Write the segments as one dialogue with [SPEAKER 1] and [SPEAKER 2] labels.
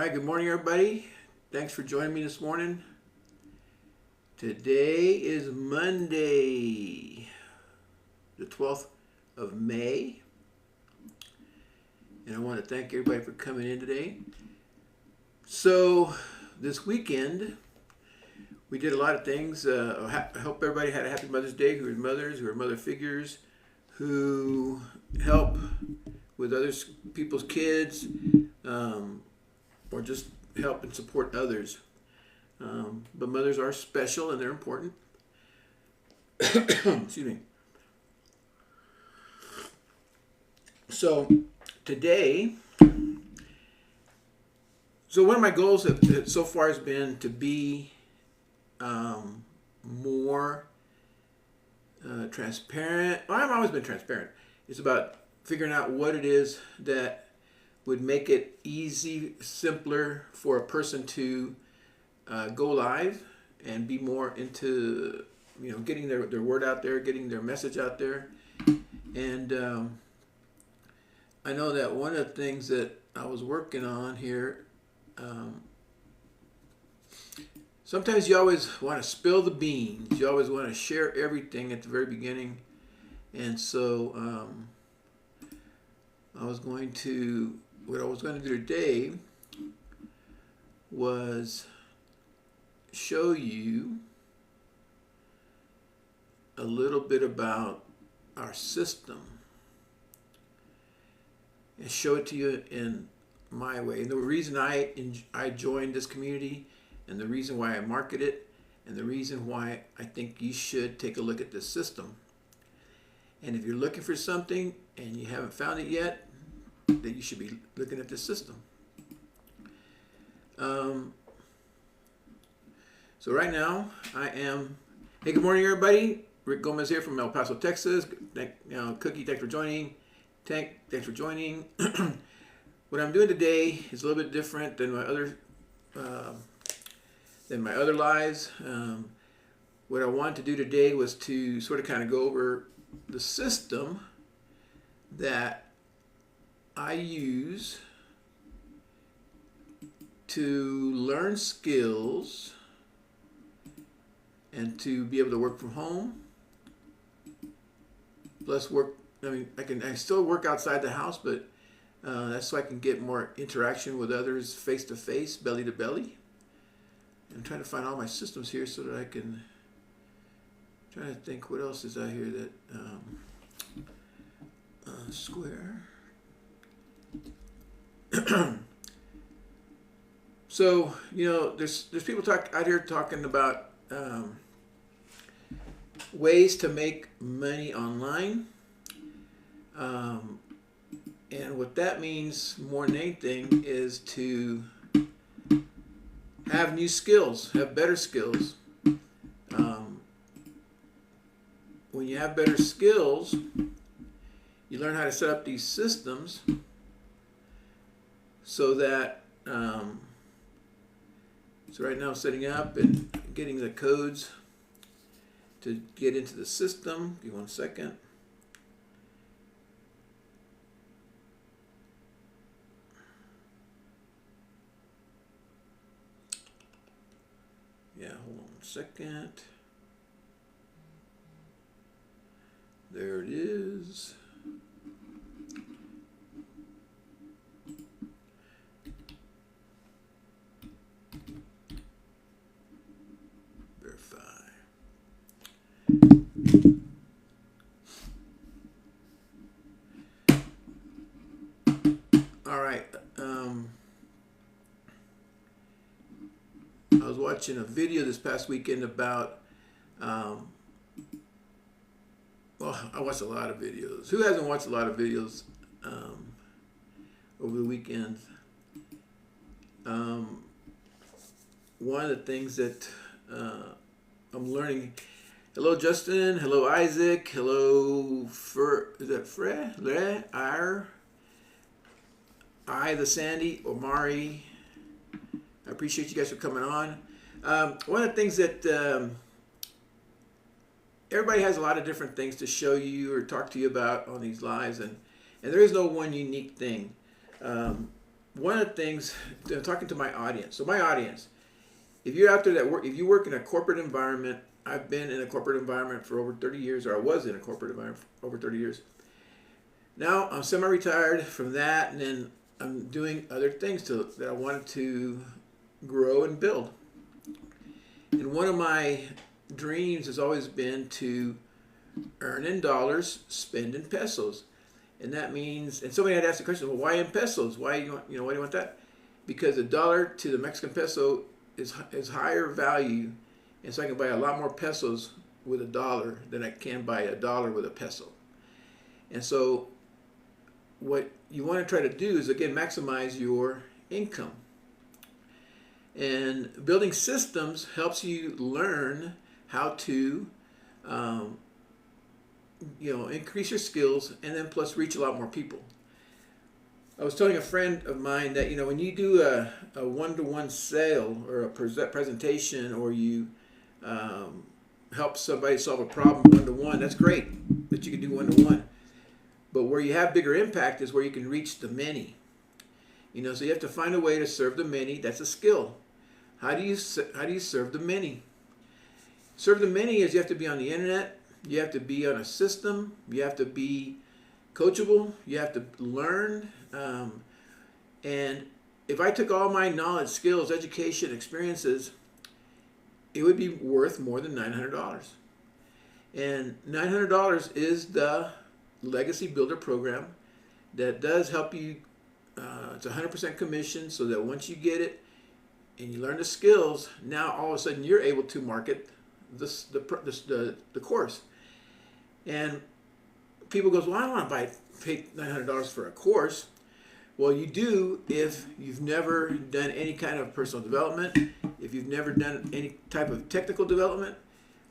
[SPEAKER 1] Hi, good morning, everybody. Thanks for joining me this morning. Today is Monday, the 12th of May, and I want to thank everybody for coming in today. So, this weekend, we did a lot of things. I hope everybody had a happy Mother's Day, who are mothers, who are mother figures, who help with other people's kids, or just help and support others. But mothers are special and they're important. Excuse me. So today, one of my goals so far has been to be more transparent. Well, I've always been transparent. It's about figuring out what it is that would make it easy, simpler for a person to go live and be more into, getting their word out there, getting their message out there. And I know that one of the things that I was working on here, sometimes you always want to spill the beans. You always want to share everything at the very beginning. And so what I was going to do today was show you a little bit about our system and show it to you in my way. And the reason I joined this community, and the reason why I market it, and the reason why I think you should take a look at this system. And if you're looking for something and you haven't found it yet, that you should be looking at this system. So right now I am. Hey, good morning, everybody. Rick Gomez here from El Paso, Texas. Cookie, thanks for joining. Tank, thanks for joining. What I'm doing today is a little bit different than my other lives. What I wanted to do today was to sort of kind of go over the system that I use to learn skills and to be able to work from home. Plus work, I still work outside the house, but that's so I can get more interaction with others face to face, belly to belly. I'm trying to find all my systems here so that I can try to think what else is out here that square. So there's people out here talking about ways to make money online, and what that means more than anything is to have new skills, have better skills. When you have better skills, you learn how to set up these systems so that so right now I'm setting up and getting the codes to get into the system. Give me 1 second. Yeah, hold on 1 second. There it is. All right. I was watching a video this past weekend about, I watched a lot of videos. Who hasn't watched a lot of videos over the weekend? One of the things that I'm learning. Hello, Justin. Hello, Isaac. Hello, is that Fred? The Sandy, Omari. I appreciate you guys for coming on. One of the things that everybody has a lot of different things to show you or talk to you about on these lives, and there is no one unique thing. one of the things, talking to my audience. So my audience, if you're out there that work, if you work in a corporate environment, I've been in a corporate environment for over 30 years, or I was in a corporate environment for over 30 years. Now I'm semi-retired from that, and then I'm doing other things that I wanted to grow and build. And one of my dreams has always been to earn in dollars, spend in pesos. And that means, and somebody had asked the question, well, why in pesos? Why do you want that? Because the dollar to the Mexican peso is higher value, and so I can buy a lot more pesos with a dollar than I can buy a dollar with a peso. And so what you want to try to do is, again, maximize your income. And building systems helps you learn how to increase your skills, and then plus reach a lot more people. I was telling a friend of mine that, when you do a one-to-one sale or a presentation, or you help somebody solve a problem one-to-one, that's great that you can do one-to-one. But where you have bigger impact is where you can reach the many. So you have to find a way to serve the many. That's a skill. How do you serve the many? Serve the many is you have to be on the internet. You have to be on a system. You have to be coachable. You have to learn. And if I took all my knowledge, skills, education, experiences, it would be worth more than $900. And $900 is the Legacy Builder program that does help you. It's 100% commission, so that once you get it and you learn the skills, now all of a sudden you're able to market the course. And people goes, well, I don't want to pay $900 for a course. Well, you do if you've never done any kind of personal development, if you've never done any type of technical development.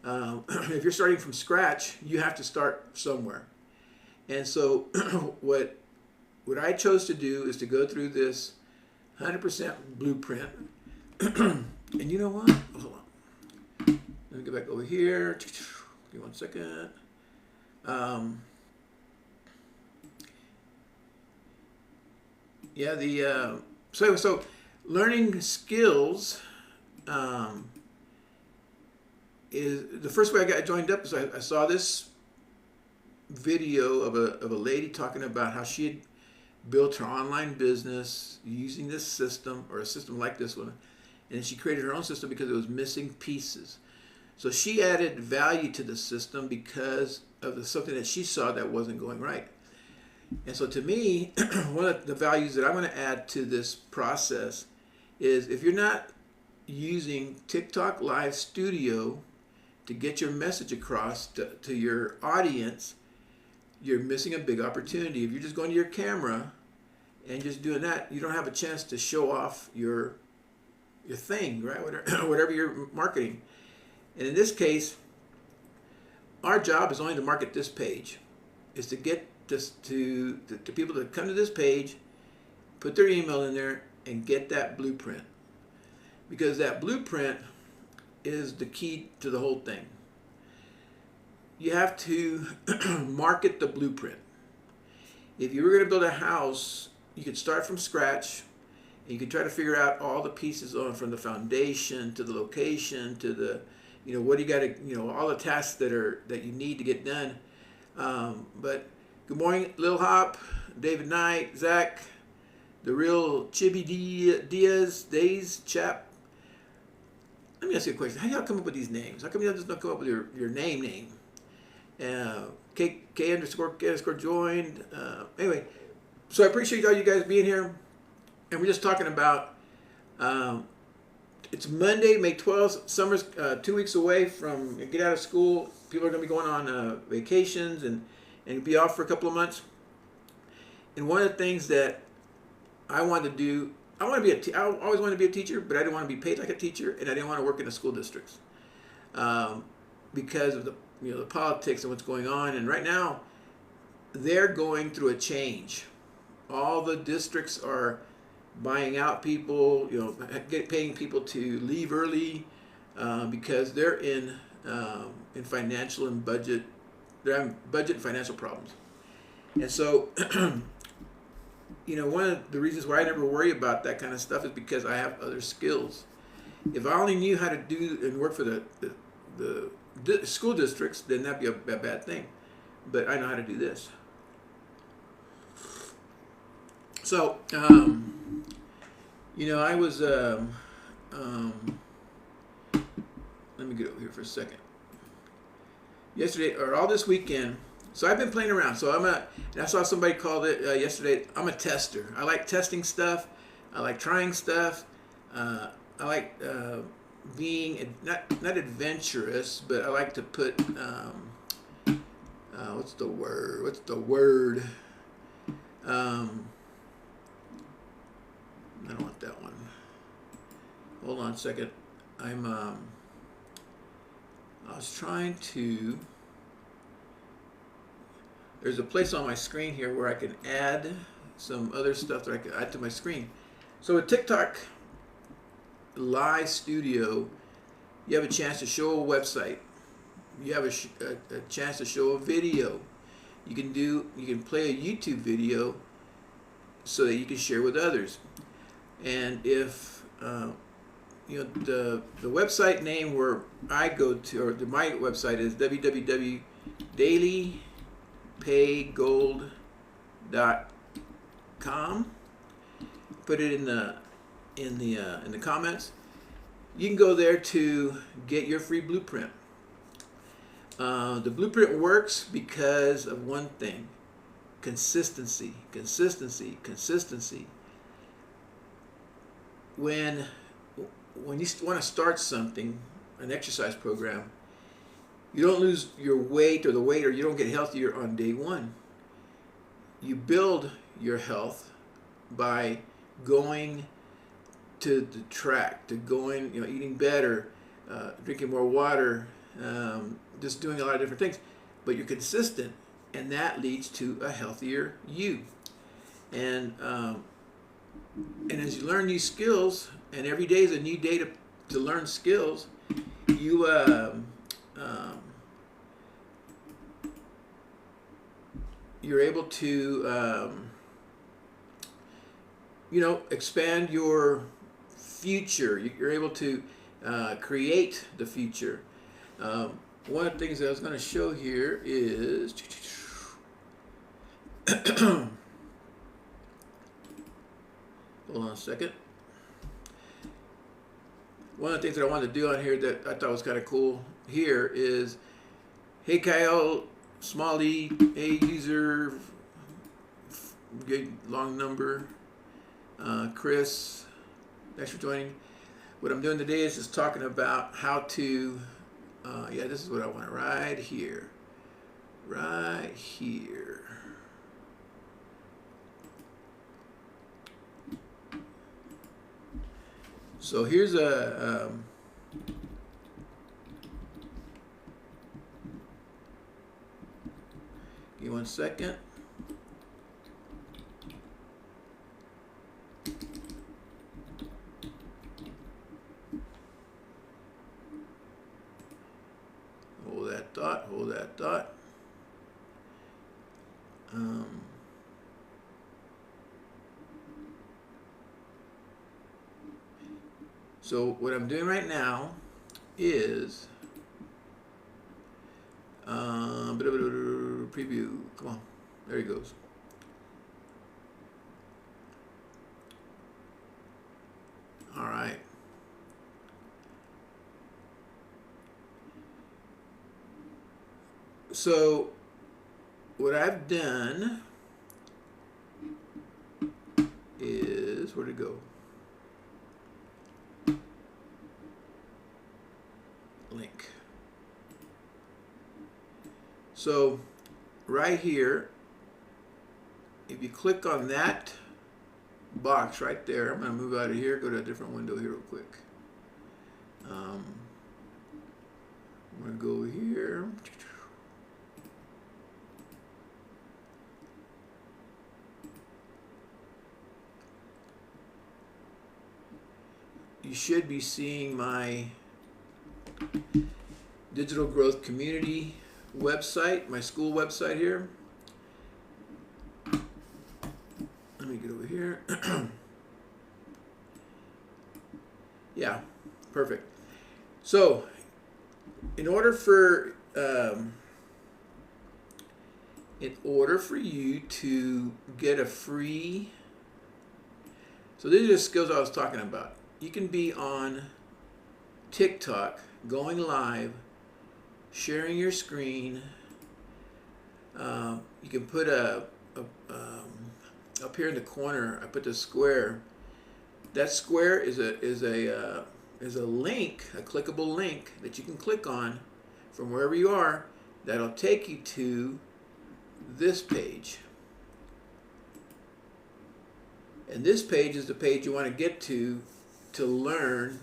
[SPEAKER 1] If you're starting from scratch, you have to start somewhere. And so what I chose to do is to go through this 100% blueprint. And you know what? Hold on. Let me go back over here. Give me 1 second. So learning skills is the first way I got joined up. Is I saw this video of a lady talking about how she had built her online business using this system, or a system like this one, and she created her own system because it was missing pieces. So she added value to the system because of something that she saw that wasn't going right. And so to me, one of the values that I'm going to add to this process is, if you're not using TikTok Live Studio to get your message across to your audience, you're missing a big opportunity. If you're just going to your camera and just doing that, you don't have a chance to show off your thing, right? Whatever you're marketing. And in this case, our job is only to market this page, is to get this to people to come to this page, put their email in there, and get that blueprint. Because that blueprint is the key to the whole thing. You have to market the blueprint. If you were going to build a house, you could start from scratch, and you could try to figure out all the pieces from the foundation to the location to the, what do you got to, all the tasks that you need to get done. But good morning, Lil Hop, David Knight, Zach, the real Chibi Days Chap. Let me ask you a question. How y'all come up with these names? How come y'all just don't come up with your name? K__ joined. Anyway, so I appreciate all you guys being here. And we're just talking about, it's Monday, May 12th. Summer's 2 weeks away from get out of school. People are going to be going on vacations and be off for a couple of months. And one of the things that I wanted to do, I always wanted to be a teacher, but I didn't want to be paid like a teacher, and I didn't want to work in the school districts because of the politics and what's going on. And right now, they're going through a change. All the districts are buying out people, paying people to leave early because they're in financial and budget. They're having budget and financial problems. And so one of the reasons why I never worry about that kind of stuff is because I have other skills. If I only knew how to do and work for the school districts, then that'd be a bad thing. But I know how to do this. So, I was, let me get over here for a second. Yesterday, or all this weekend, so I've been playing around. So and I saw somebody called it yesterday, I'm a tester. I like testing stuff. I like trying stuff. I like being, not adventurous, but I like to put, what's the word? I don't want that one. Hold on a second. I was trying to, there's a place on my screen here where I can add some other stuff that I can add to my screen. So with TikTok Live Studio, you have a chance to show a website. You have a chance to show a video. You can play a YouTube video so that you can share with others. And if the website name where I go to, or my website is www.dailypaygold.com. Put it in the comments. You can go there to get your free blueprint. The blueprint works because of one thing: consistency. When you want to start something, an exercise program, you don't lose your weight or you don't get healthier on day one. You build your health by going to the track, eating better, drinking more water, just doing a lot of different things. But you're consistent, and that leads to a healthier you. And as you learn new skills, and every day is a new day to learn skills, you're able to expand your future. You're able to create the future. One of the things that I was going to show here is hold on a second. One of the things that I wanted to do on here that I thought was kind of cool here is, hey Kyle, small e, a user, good long number, Chris, thanks for joining. What I'm doing today is just talking about how to, this is what I want right here. So here's a give me 1 second. Hold that thought. So what I'm doing right now is preview. Come on, there he goes. All right. So what I've done is, where'd it go? Link. So right here, if you click on that box right there, I'm going to move out of here, go to a different window here real quick. I'm going to go over here. You should be seeing my digital growth community website, my school website here. Let me here. Yeah, perfect. So, in order for you to get a free, so these are the skills I was talking about. You can be on TikTok, going live, sharing your screen. You can put up here in the corner. I put the square. That square is a link, a clickable link that you can click on from wherever you are. That'll take you to this page. And this page is the page you want to get to learn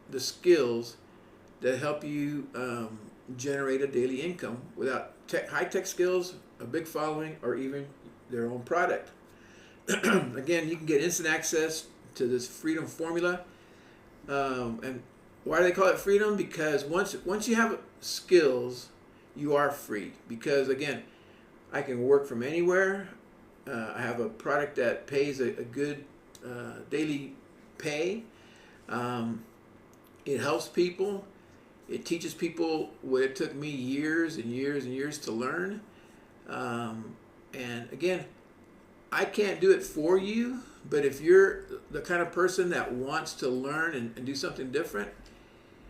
[SPEAKER 1] the skills that help you generate a daily income without high-tech skills, a big following, or even their own product. Again, you can get instant access to this freedom formula. And why do they call it freedom? Because once you have skills, you are free. Because again, I can work from anywhere. I have a product that pays a good daily pay. It helps people. It teaches people what it took me years and years and years to learn. And again, I can't do it for you, but if you're the kind of person that wants to learn and do something different,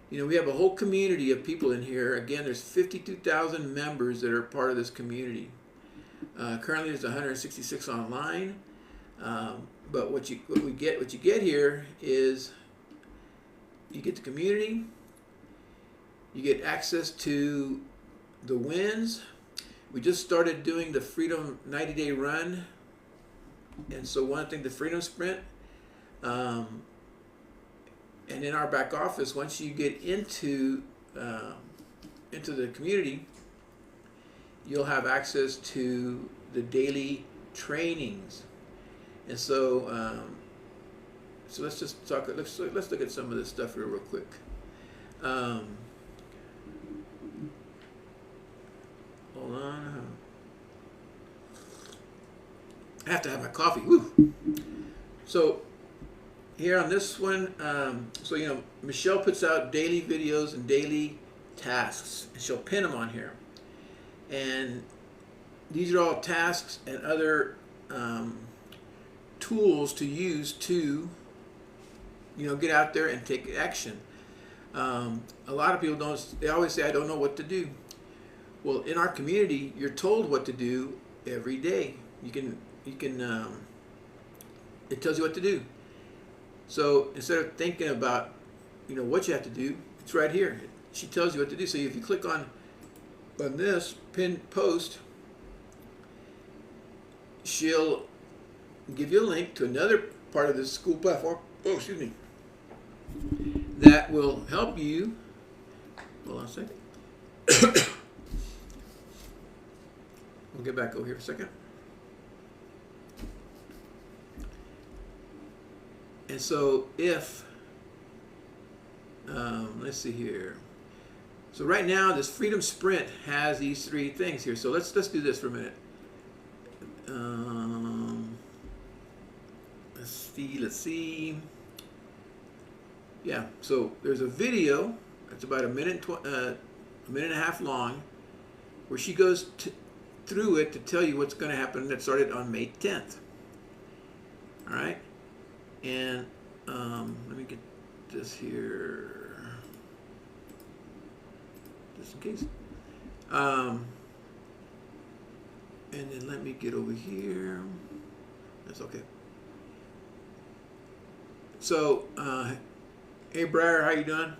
[SPEAKER 1] we have a whole community of people in here. Again, there's 52,000 members that are part of this community. Currently, there's 166 online. But what you get here is you get the community. You get access to the wins. We just started doing the Freedom 90-day run. And so one thing, the Freedom Sprint. And in our back office, once you get into the community, you'll have access to the daily trainings. And so, so let's just talk. Let's look at some of this stuff here real quick. Hold on. I have to have my coffee. Woo. So here on this one, so Michelle puts out daily videos and daily tasks, and she'll pin them on here. And these are all tasks and other tools to use to, get out there and take action. A lot of people they always say, I don't know what to do. Well, in our community, you're told what to do every day. You can it tells you what to do. So instead of thinking about, what you have to do, it's right here. She tells you what to do. So if you click on this pinned post, she'll give you a link to another part of this school platform. Oh, excuse me. That will help you. Hold on a second. We'll get back over here for a second. And so if, let's see here. So right now, this Freedom Sprint has these three things here. So let's do this for a minute. Let's see. Yeah. So there's a video that's about a minute and a half long, where she goes through it to tell you what's going to happen. That started on May 10th. All right. And let me get this here, just in case. And then let me get over here. That's okay. So, hey Briar, how you doing?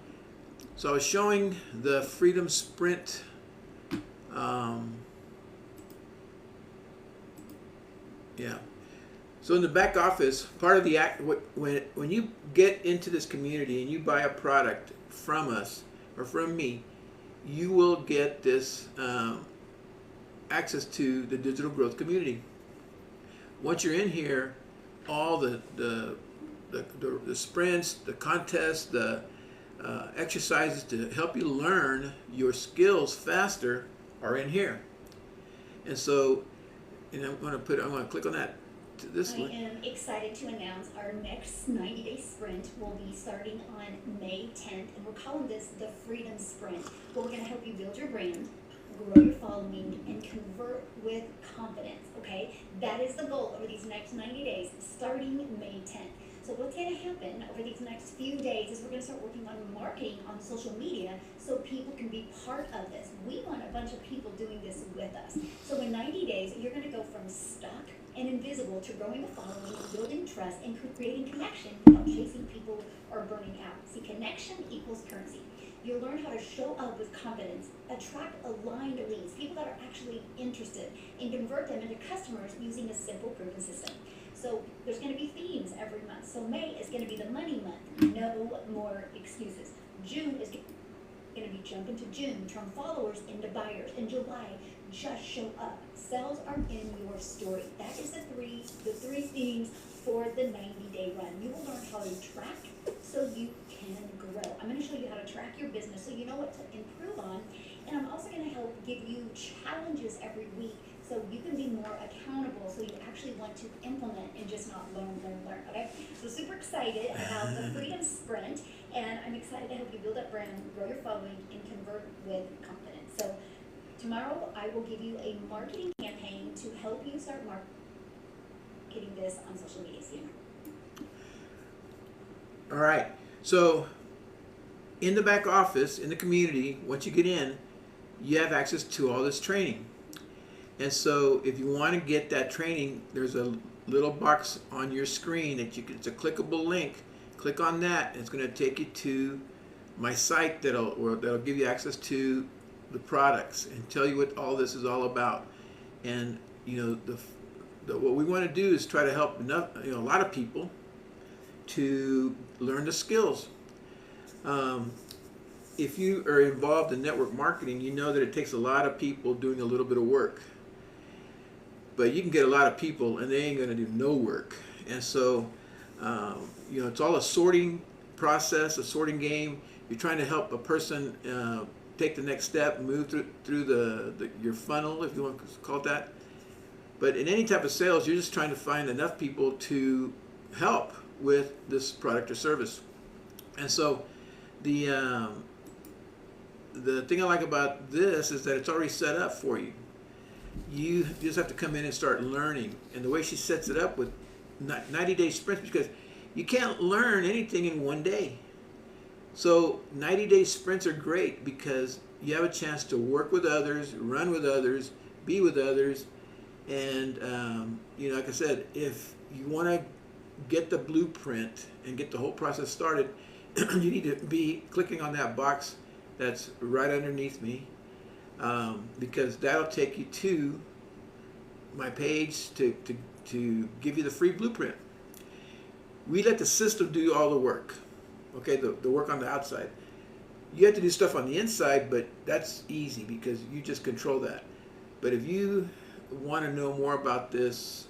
[SPEAKER 1] So I was showing the Freedom Sprint. Yeah. So in the back office, part of the when you get into this community and you buy a product from us or from me, you will get this access to the digital growth community. Once you're in here, all the sprints, the contests, the exercises to help you learn your skills faster are in here. And so, I'm going to click on that to this
[SPEAKER 2] I
[SPEAKER 1] one.
[SPEAKER 2] am excited to announce our next 90-day sprint will be starting on May 10th, and we're calling this the Freedom Sprint, where we're going to help you build your brand, grow your following, and convert with confidence, okay? That is the goal over these next 90 days, starting May 10th. So what's going to happen over these next few days is we're going to start working on marketing on social media so people can be part of this. We want a bunch of people doing this with us. So in 90 days, you're going to go from stuck and invisible to growing a following, building trust, and creating connection without chasing people or burning out. See, connection equals currency. You'll learn how to show up with confidence, attract aligned leads, people that are actually interested, and convert them into customers using a simple, proven system. So there's going to be themes every month. So May is going to be the money month. No more excuses. June is going to be jump into June, turn followers into buyers. In July, just show up. Sales are in your story. That is the three themes for the 90-day run. You will learn how to track so you can grow. I'm going to show you how to track your business so you know what to improve on. And I'm also going to help give you challenges every week so you can be more accountable, so you actually want to implement and just not learn, okay? So super excited about the Freedom Sprint, and I'm excited to help you build up brand, grow your following, and convert with confidence. So tomorrow I will give you a marketing campaign to help you start marketing this on social media. See you tomorrow.
[SPEAKER 1] All right. So in the back office, in the community, once you get in, you have access to all this training. And so if you want to get that training, there's a little box on your screen that you can, it's a clickable link. Click on that, and it's going to take you to my site that'll give you access to the products and tell you what all this is all about. And you know, what we want to do is try to help a lot of people to learn the skills. If you are involved in network marketing, you know that it takes a lot of people doing a little bit of work. But you can get a lot of people and they ain't going to do no work. And so, it's all a sorting process, a sorting game. You're trying to help a person take the next step, move through your funnel, if you want to call it that. But in any type of sales, you're just trying to find enough people to help with this product or service. And so the thing I like about this is that it's already set up for you. You just have to come in and start learning. And the way she sets it up with 90-day sprints, because you can't learn anything in one day. So 90-day sprints are great because you have a chance to work with others, run with others, be with others. And, like I said, if you want to get the blueprint and get the whole process started, you need to be clicking on that box that's right underneath me. Because that'll take you to my page to give you the free blueprint. We let the system do all the work, okay, the work on the outside. You have to do stuff on the inside, but that's easy because you just control that. But if you want to know more about this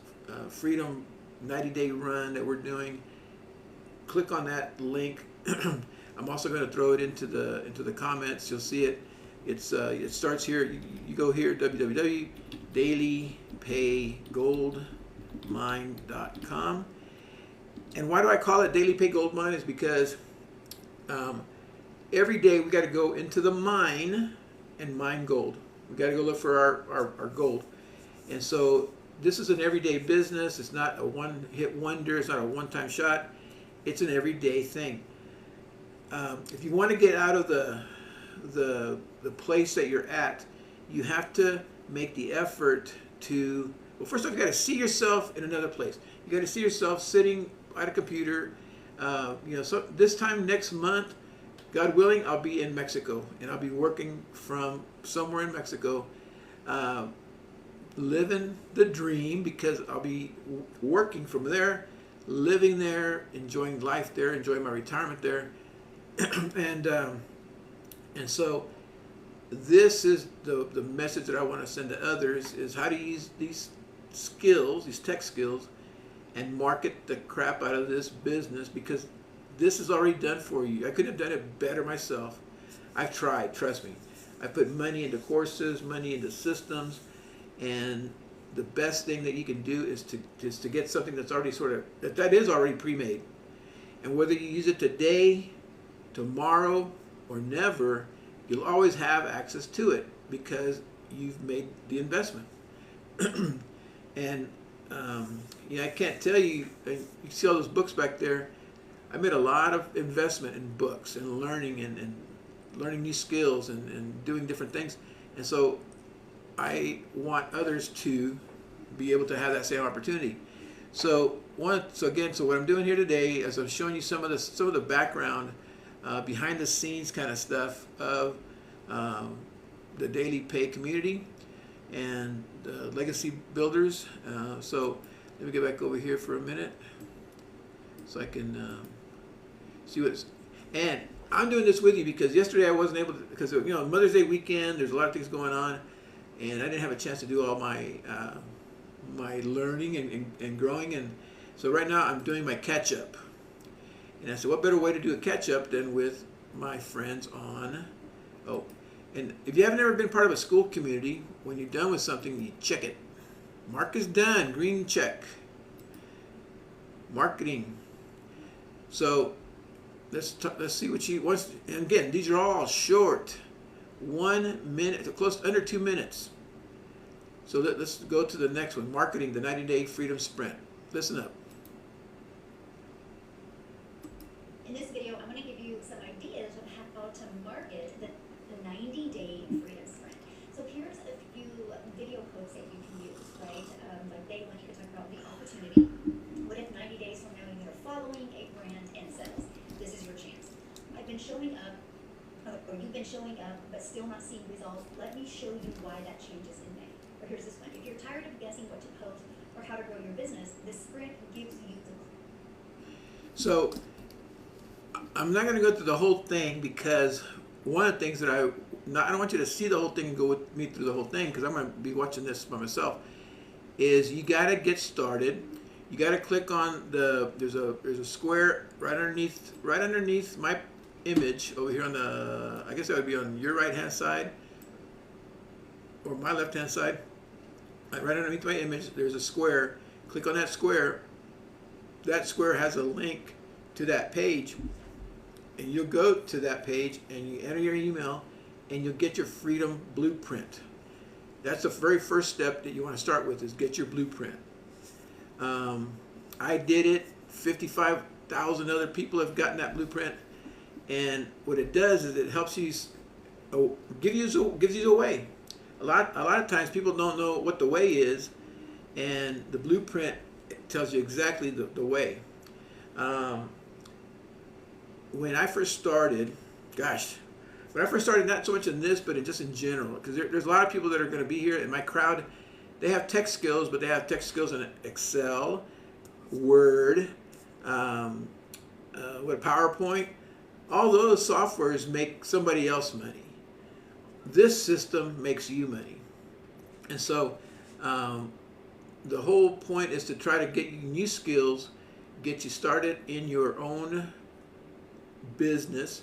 [SPEAKER 1] Freedom 90-day run that we're doing, click on that link. I'm also going to throw it into the comments. You'll see it. It starts here. You go here, www.dailypaygoldmine.com. And why do I call it Daily Pay Gold Mine? Is because every day we got to go into the mine and mine gold. We got to go look for our gold. And so this is an everyday business. It's not a one-hit wonder. It's not a one-time shot. It's an everyday thing. If you want to get out of the place that you're at, you have to make the effort to, well, first off, you got to see yourself in another place. You got to see yourself sitting at a computer. So this time next month, God willing, I'll be in Mexico, and I'll be working from somewhere in Mexico, living the dream, because I'll be working from there, living there, enjoying life there, enjoying my retirement there. And so this is the message that I want to send to others, is how to use these skills, these tech skills, and market the crap out of this business, because this is already done for you. I couldn't have done it better myself. I've tried, trust me. I put money into courses, money into systems, and the best thing that you can do is to get something that's already that is already pre-made. And whether you use it today, tomorrow, or never, you'll always have access to it because you've made the investment. And I can't tell you, you see all those books back there. I made a lot of investment in books and learning and learning new skills and doing different things. And so I want others to be able to have that same opportunity. So what I'm doing here today is I'm showing you some of the background, behind the scenes kind of stuff of the Daily Pay community and legacy builders. So let me get back over here for a minute so I can see what's. And I'm doing this with you because yesterday I wasn't able to, because Mother's Day weekend, there's a lot of things going on, and I didn't have a chance to do all my my learning and growing. And so right now I'm doing my catch up. And I said, what better way to do a catch up than with my friends on. And if you haven't ever been part of a school community, when you're done with something, you check it. Mark is done, green check. Marketing. So let's see what she wants. And again, these are all short, 1 minute, close to under 2 minutes. So let's go to the next one. Marketing, the 90-day freedom sprint. Listen up.
[SPEAKER 2] In this video, I'm going to give you some ideas of how to market the 90-day freedom sprint. So here's a few video quotes that you can use, right? Like they want you to talk about the opportunity. What if 90 days from now you're following a brand and sales? This is your chance. I've been showing up, or you've been showing up, but still not seeing results. Let me show you why that changes in May. Or here's this one. If you're tired of guessing what to post or how to grow your business, the sprint gives you the clue.
[SPEAKER 1] So I'm not going to go through the whole thing because one of the things that I don't want you to see the whole thing and go with me through the whole thing because I'm going to be watching this by myself, is you got to get started. You got to click on there's a square right underneath my image over here on the, I guess that would be on your right hand side or my left hand side. Right underneath my image there's a square. Click on that square. That square has a link to that page, and you'll go to that page and you enter your email and you'll get your freedom blueprint. That's the very first step that you want to start with, is get your blueprint. I did it. 55,000 other people have gotten that blueprint, and what it does is it helps you gives you a way. A lot of times people don't know what the way is, and the blueprint tells you exactly the way. When I first started, not so much in this, but just in general, because there's a lot of people that are going to be here in my crowd. They have tech skills, but they have tech skills in Excel, Word, PowerPoint. All those softwares make somebody else money. This system makes you money. And so the whole point is to try to get you new skills, get you started in your own business.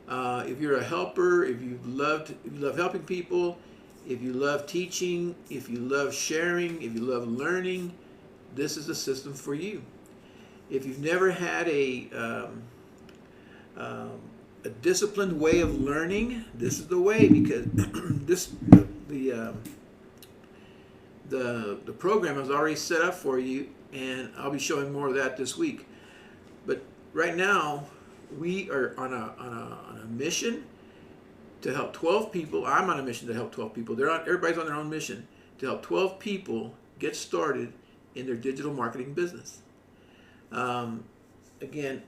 [SPEAKER 1] If you're a helper, if you love helping people, if you love teaching, if you love sharing, if you love learning, this is the system for you. If you've never had a disciplined way of learning, this is the way, because the program is already set up for you, and I'll be showing more of that this week. But right now, we are on a mission to help 12 people. I'm on a mission to help 12 people. Everybody's on their own mission to help 12 people get started in their digital marketing business. Again,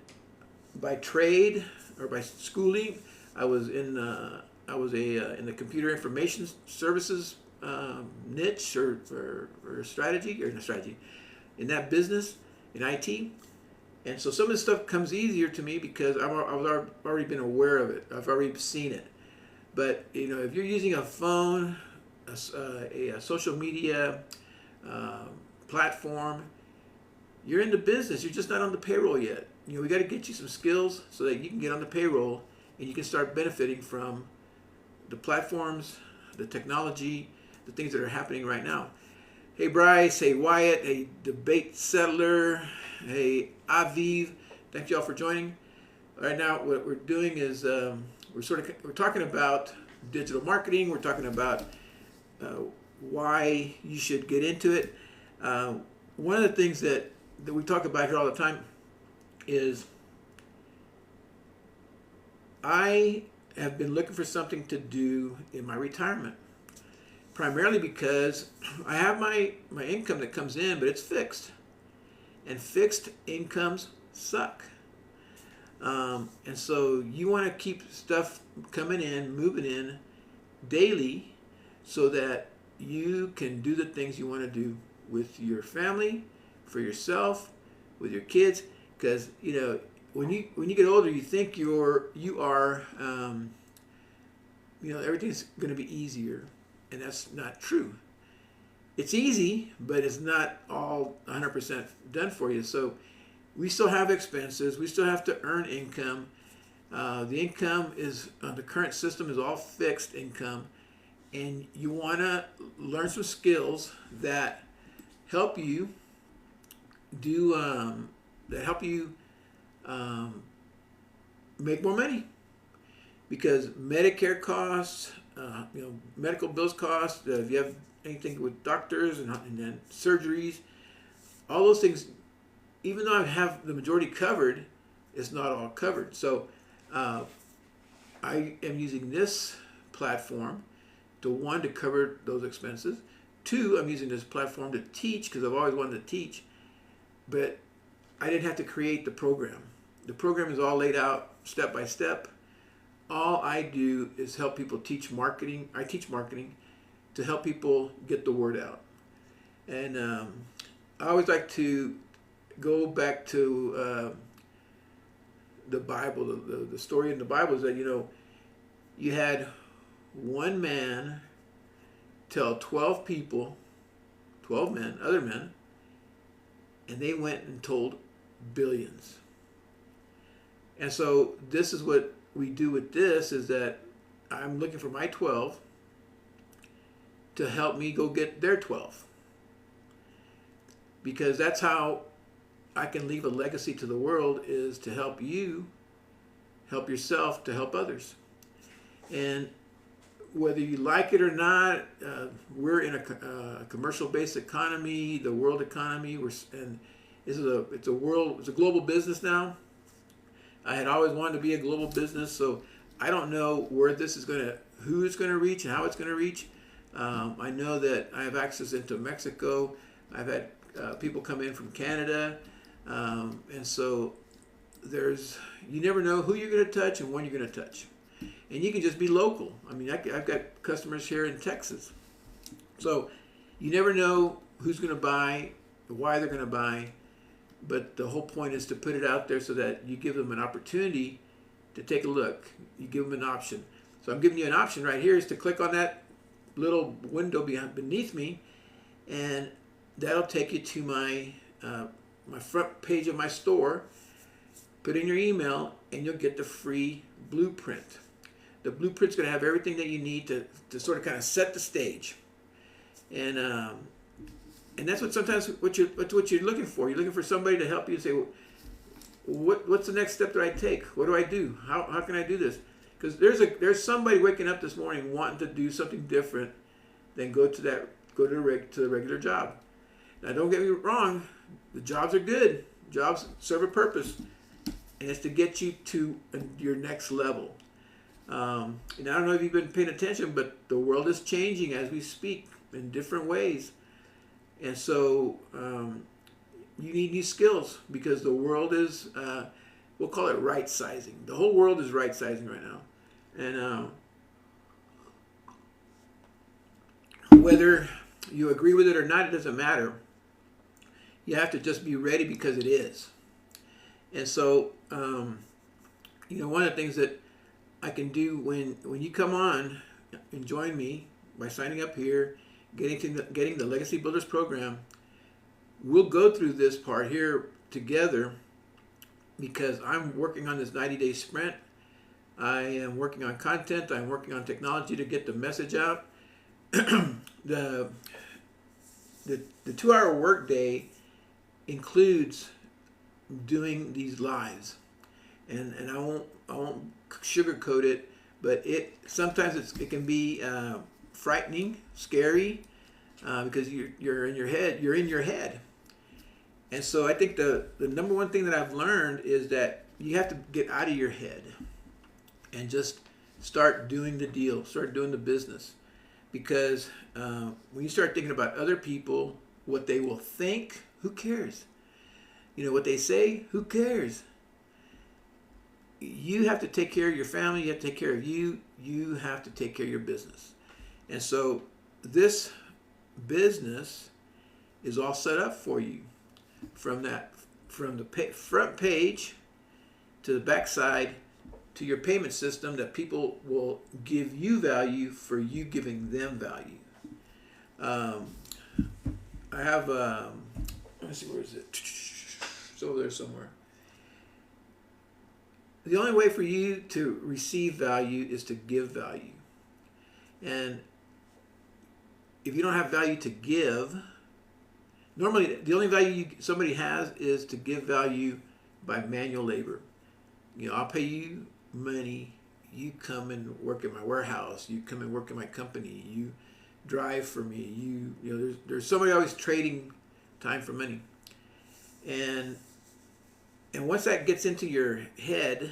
[SPEAKER 1] by trade or by schooling, I was in the computer information services niche or strategy, or not strategy, in that business, in IT. And so some of this stuff comes easier to me because I've already been aware of it. I've already seen it. But if you're using a phone, a social media platform, you're in the business. You're just not on the payroll yet. We got to get you some skills so that you can get on the payroll and you can start benefiting from the platforms, the technology, the things that are happening right now. Hey Bryce, hey Wyatt, hey Debate Settler, hey Aviv. Thank you all for joining. Right now, what we're doing is we're talking about digital marketing. We're talking about uh, why you should get into it. One of the things that we talk about here all the time is I have been looking for something to do in my retirement, primarily because I have my income that comes in, but it's fixed, and fixed incomes suck. And so you want to keep stuff coming in, moving in daily, so that you can do the things you want to do with your family, for yourself, with your kids. Because when you get older, you think you are everything's going to be easier, and that's not true. It's easy, but it's not all 100% done for you. So we still have expenses. We still have to earn income. The income is the current system is all fixed income, and you want to learn some skills that help you do make more money, because Medicare costs, medical bills costs. If you have anything with doctors and then surgeries, all those things, even though I have the majority covered, it's not all covered. So I am using this platform to cover those expenses. Two, I'm using this platform to teach, because I've always wanted to teach, but I didn't have to create the program. The program is all laid out step by step. All I do is help people teach marketing. I teach marketing to help people get the word out. And I always like to go back to the Bible. The story in the Bible is that, you had one man tell 12 people, 12 men, other men, and they went and told billions. And so this is what we do with this, is that I'm looking for my 12 to help me go get their 12. Because that's how I can leave a legacy to the world, is to help you, help yourself, to help others. And whether you like it or not, we're in a commercial-based economy, the world economy, and it's a global business now. I had always wanted to be a global business, so I don't know who it's going to reach and how it's going to reach. I know that I have access into Mexico. I've had people come in from Canada, and so you never know who you're going to touch and when you're going to touch. And you can just be local. I mean, I've got customers here in Texas. So you never know who's going to buy, why they're going to buy. But the whole point is to put it out there so that you give them an opportunity to take a look. You give them an option. So I'm giving you an option right here, is to click on that little window beneath me, and that'll take you to my front page of my store. Put in your email, and you'll get the free blueprint. The blueprint's going to have everything that you need to sort of kind of set the stage. And that's what you're looking for. You're looking for somebody to help you and say, what's the next step that I take? What do I do? How can I do this? Because there's somebody waking up this morning wanting to do something different than go to the regular job. Now, don't get me wrong, the jobs are good. Jobs serve a purpose, and it's to get you to your next level. And I don't know if you've been paying attention, but the world is changing as we speak in different ways. And so you need new skills, because the world is, we'll call it right sizing. The whole world is right sizing right now. And whether you agree with it or not, it doesn't matter. You have to just be ready, because it is. And so, one of the things that I can do when you come on and join me by signing up here, getting the Legacy Builders program, we'll go through this part here together, because I'm working on this 90-day sprint. I am working on content. I'm working on technology to get the message out. the 2 hour workday includes doing these lives, and I won't sugarcoat it, but sometimes it can be frightening, scary, because you're in your head. And so I think the number one thing that I've learned is that you have to get out of your head and just start doing the deal, start doing the business. Because when you start thinking about other people, what they will think, who cares? What they say, who cares? You have to take care of your family, you have to take care of you, you have to take care of your business. And so this business is all set up for you from the front page to the back side to your payment system, that people will give you value for you giving them value. I have, let's see, where is it? It's over there somewhere. The only way for you to receive value is to give value. And if you don't have value to give, normally the only value somebody has is to give value by manual labor. I'll pay you money, you come and work in my warehouse, you come and work in my company, you drive for me, there's somebody always trading time for money. And once that gets into your head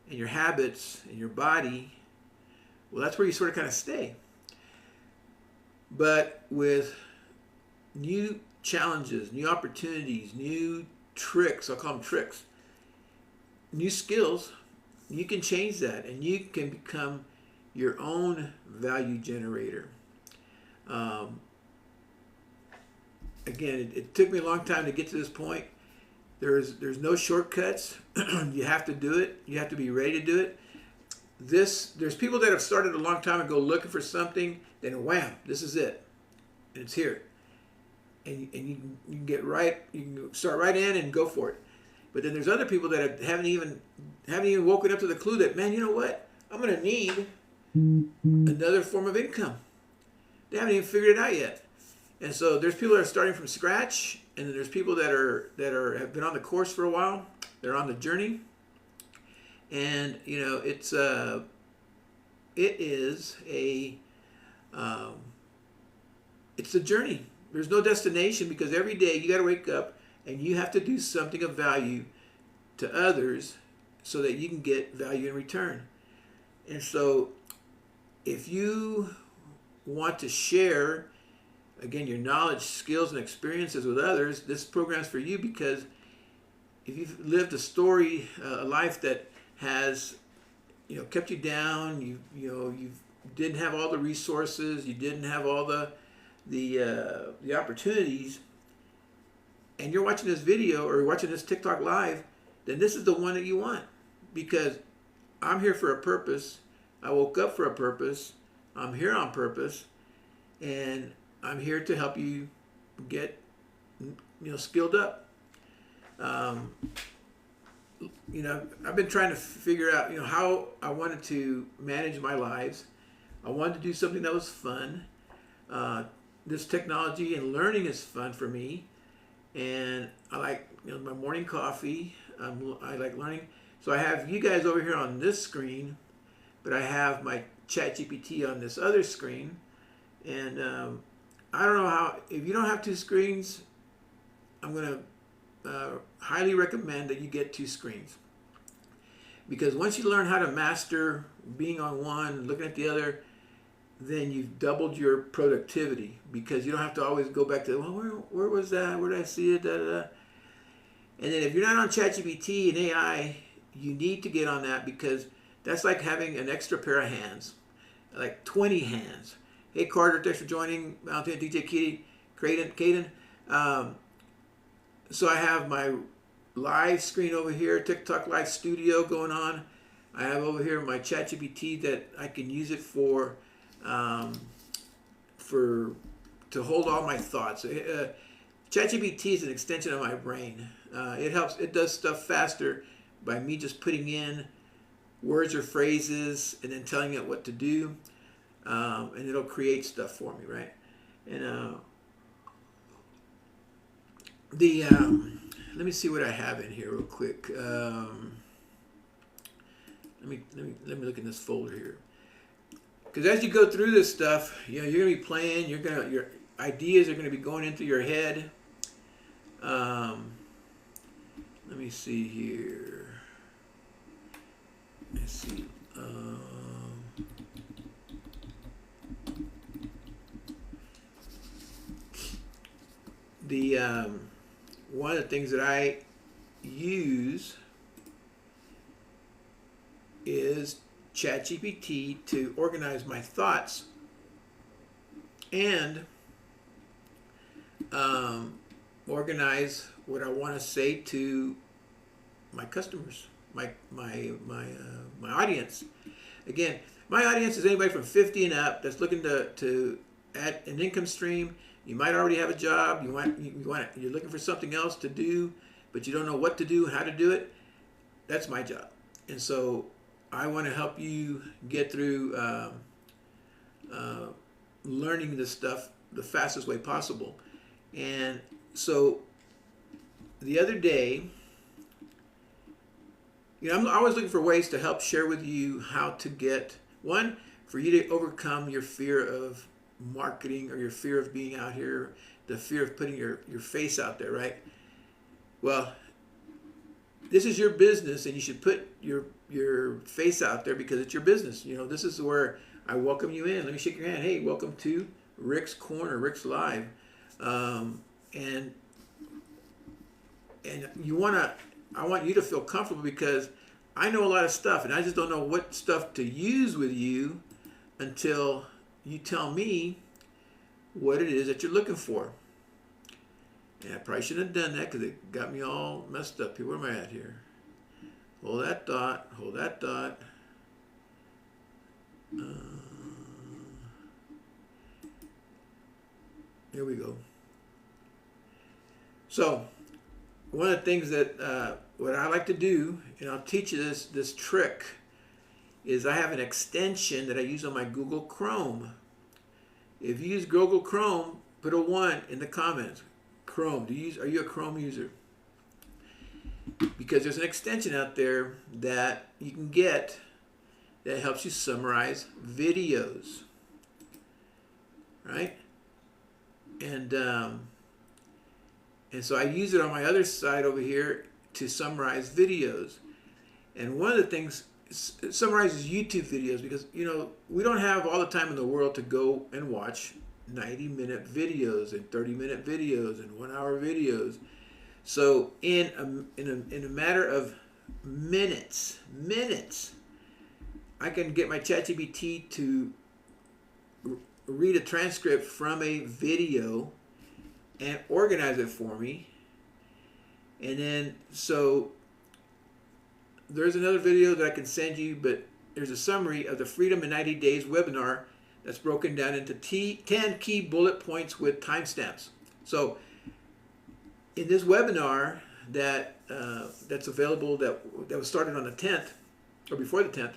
[SPEAKER 1] and your habits and your body, well, that's where you sort of kind of stay. But with new challenges, new opportunities, new tricks, I'll call them tricks, new skills, you can change that and you can become your own value generator. Again, it took me a long time to get to this point. There's no shortcuts. You have to do it. You have to be ready to do it. There's people that have started a long time ago looking for something, then wham, this is it, and it's here, and you can get right. You can start right in and go for it. But then there's other people that haven't even woken up to the clue that, man, you know what? I'm going to need another form of income. They haven't even figured it out yet. And so there's people that are starting from scratch, and then there's people that have been on the course for a while. They're on the journey, and it's a journey. There's no destination, because every day you got to wake up and you have to do something of value to others so that you can get value in return. And so if you want to share, again, your knowledge, skills, and experiences with others, this program's for you, because if you've lived a life that has kept you down, you didn't have all the resources, you didn't have all the opportunities, and you're watching this video or watching this TikTok live, then this is the one that you want, because I'm here for a purpose. I woke up for a purpose. I'm here on purpose, and I'm here to help you get skilled up. I've been trying to figure out how I wanted to manage my lives. I wanted to do something that was fun. This technology and learning is fun for me, and I like my morning coffee. I like learning. So I have you guys over here on this screen, but I have my ChatGPT on this other screen, and I don't know how. If you don't have two screens, I'm gonna highly recommend that you get two screens, because once you learn how to master being on one, looking at the other, then you've doubled your productivity, because you don't have to always go back to, well, where was that? Where did I see it? Da, da, da. And then if you're not on ChatGPT and AI, you need to get on that, because that's like having an extra pair of hands, like 20 hands. Hey Carter, thanks for joining. Valentina, DJ Kitty, Caden. So I have my live screen over here, TikTok Live Studio going on. I have over here my ChatGPT that I can use it to hold all my thoughts. ChatGPT is an extension of my brain. It does stuff faster by me just putting in words or phrases and then telling it what to do, and it'll create stuff for me, right? And The let me see what I have in here real quick. Let me look in this folder here. Because as you go through this stuff, you're gonna be playing. Your ideas are gonna be going into your head. Let me see here. Let's see. The one of the things that I use is ChatGPT to organize my thoughts and organize what I want to say to my customers, my audience. Again, my audience is anybody from 50 and up that's looking to add an income stream. You might already have a job. You're looking for something else to do, but you don't know what to do, how to do it. That's my job, and so I want to help you get through learning this stuff the fastest way possible. And so the other day, I'm always looking for ways to help share with you how to get, one, for you to overcome your fear of marketing or your fear of being out here, the fear of putting your face out there, right? Well, this is your business and you should put your face out there because it's your business. This is where I welcome you in. Let me shake your hand. Hey, welcome to Rick's Corner, Rick's Live. And I want you to feel comfortable because I know a lot of stuff and I just don't know what stuff to use with you until you tell me what it is that you're looking for. And I probably shouldn't have done that because it got me all messed up here. Where am I at here? Hold that thought. Hold that thought. Here we go. So, one of the things that what I like to do, and I'll teach you this trick, is I have an extension that I use on my Google Chrome. If you use Google Chrome, put a 1 in the comments. Chrome. Are you a Chrome user? Because there's an extension out there that you can get that helps you summarize videos, right? And so I use it on my other side over here to summarize videos. And one of the things, it summarizes YouTube videos because, we don't have all the time in the world to go and watch 90-minute videos and 30-minute videos and 1-hour videos. So in a matter of minutes, I can get my ChatGPT to read a transcript from a video and organize it for me. And then, so there's another video that I can send you, but there's a summary of the Freedom in 90 Days webinar that's broken down into 10 key bullet points with timestamps. So in this webinar that's available, that was started on the 10th, or before the 10th,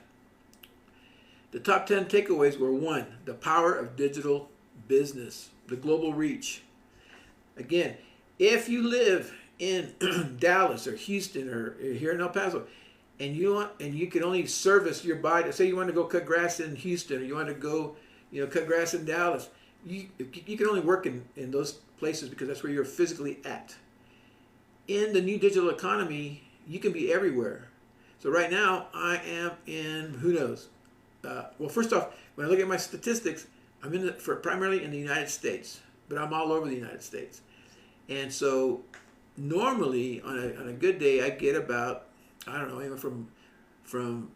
[SPEAKER 1] the top 10 takeaways were: 1, the power of digital business, the global reach. Again, if you live in Dallas or Houston or here in El Paso, and you can only service your body. Say you want to go cut grass in Houston, or you want to go, cut grass in Dallas. You can only work in those places because that's where you're physically at. In the new digital economy, you can be everywhere. So right now, I am in, who knows? Well, first off, when I look at my statistics, I'm primarily in the United States, but I'm all over the United States. And so normally on a good day, I get about, I don't know, anywhere from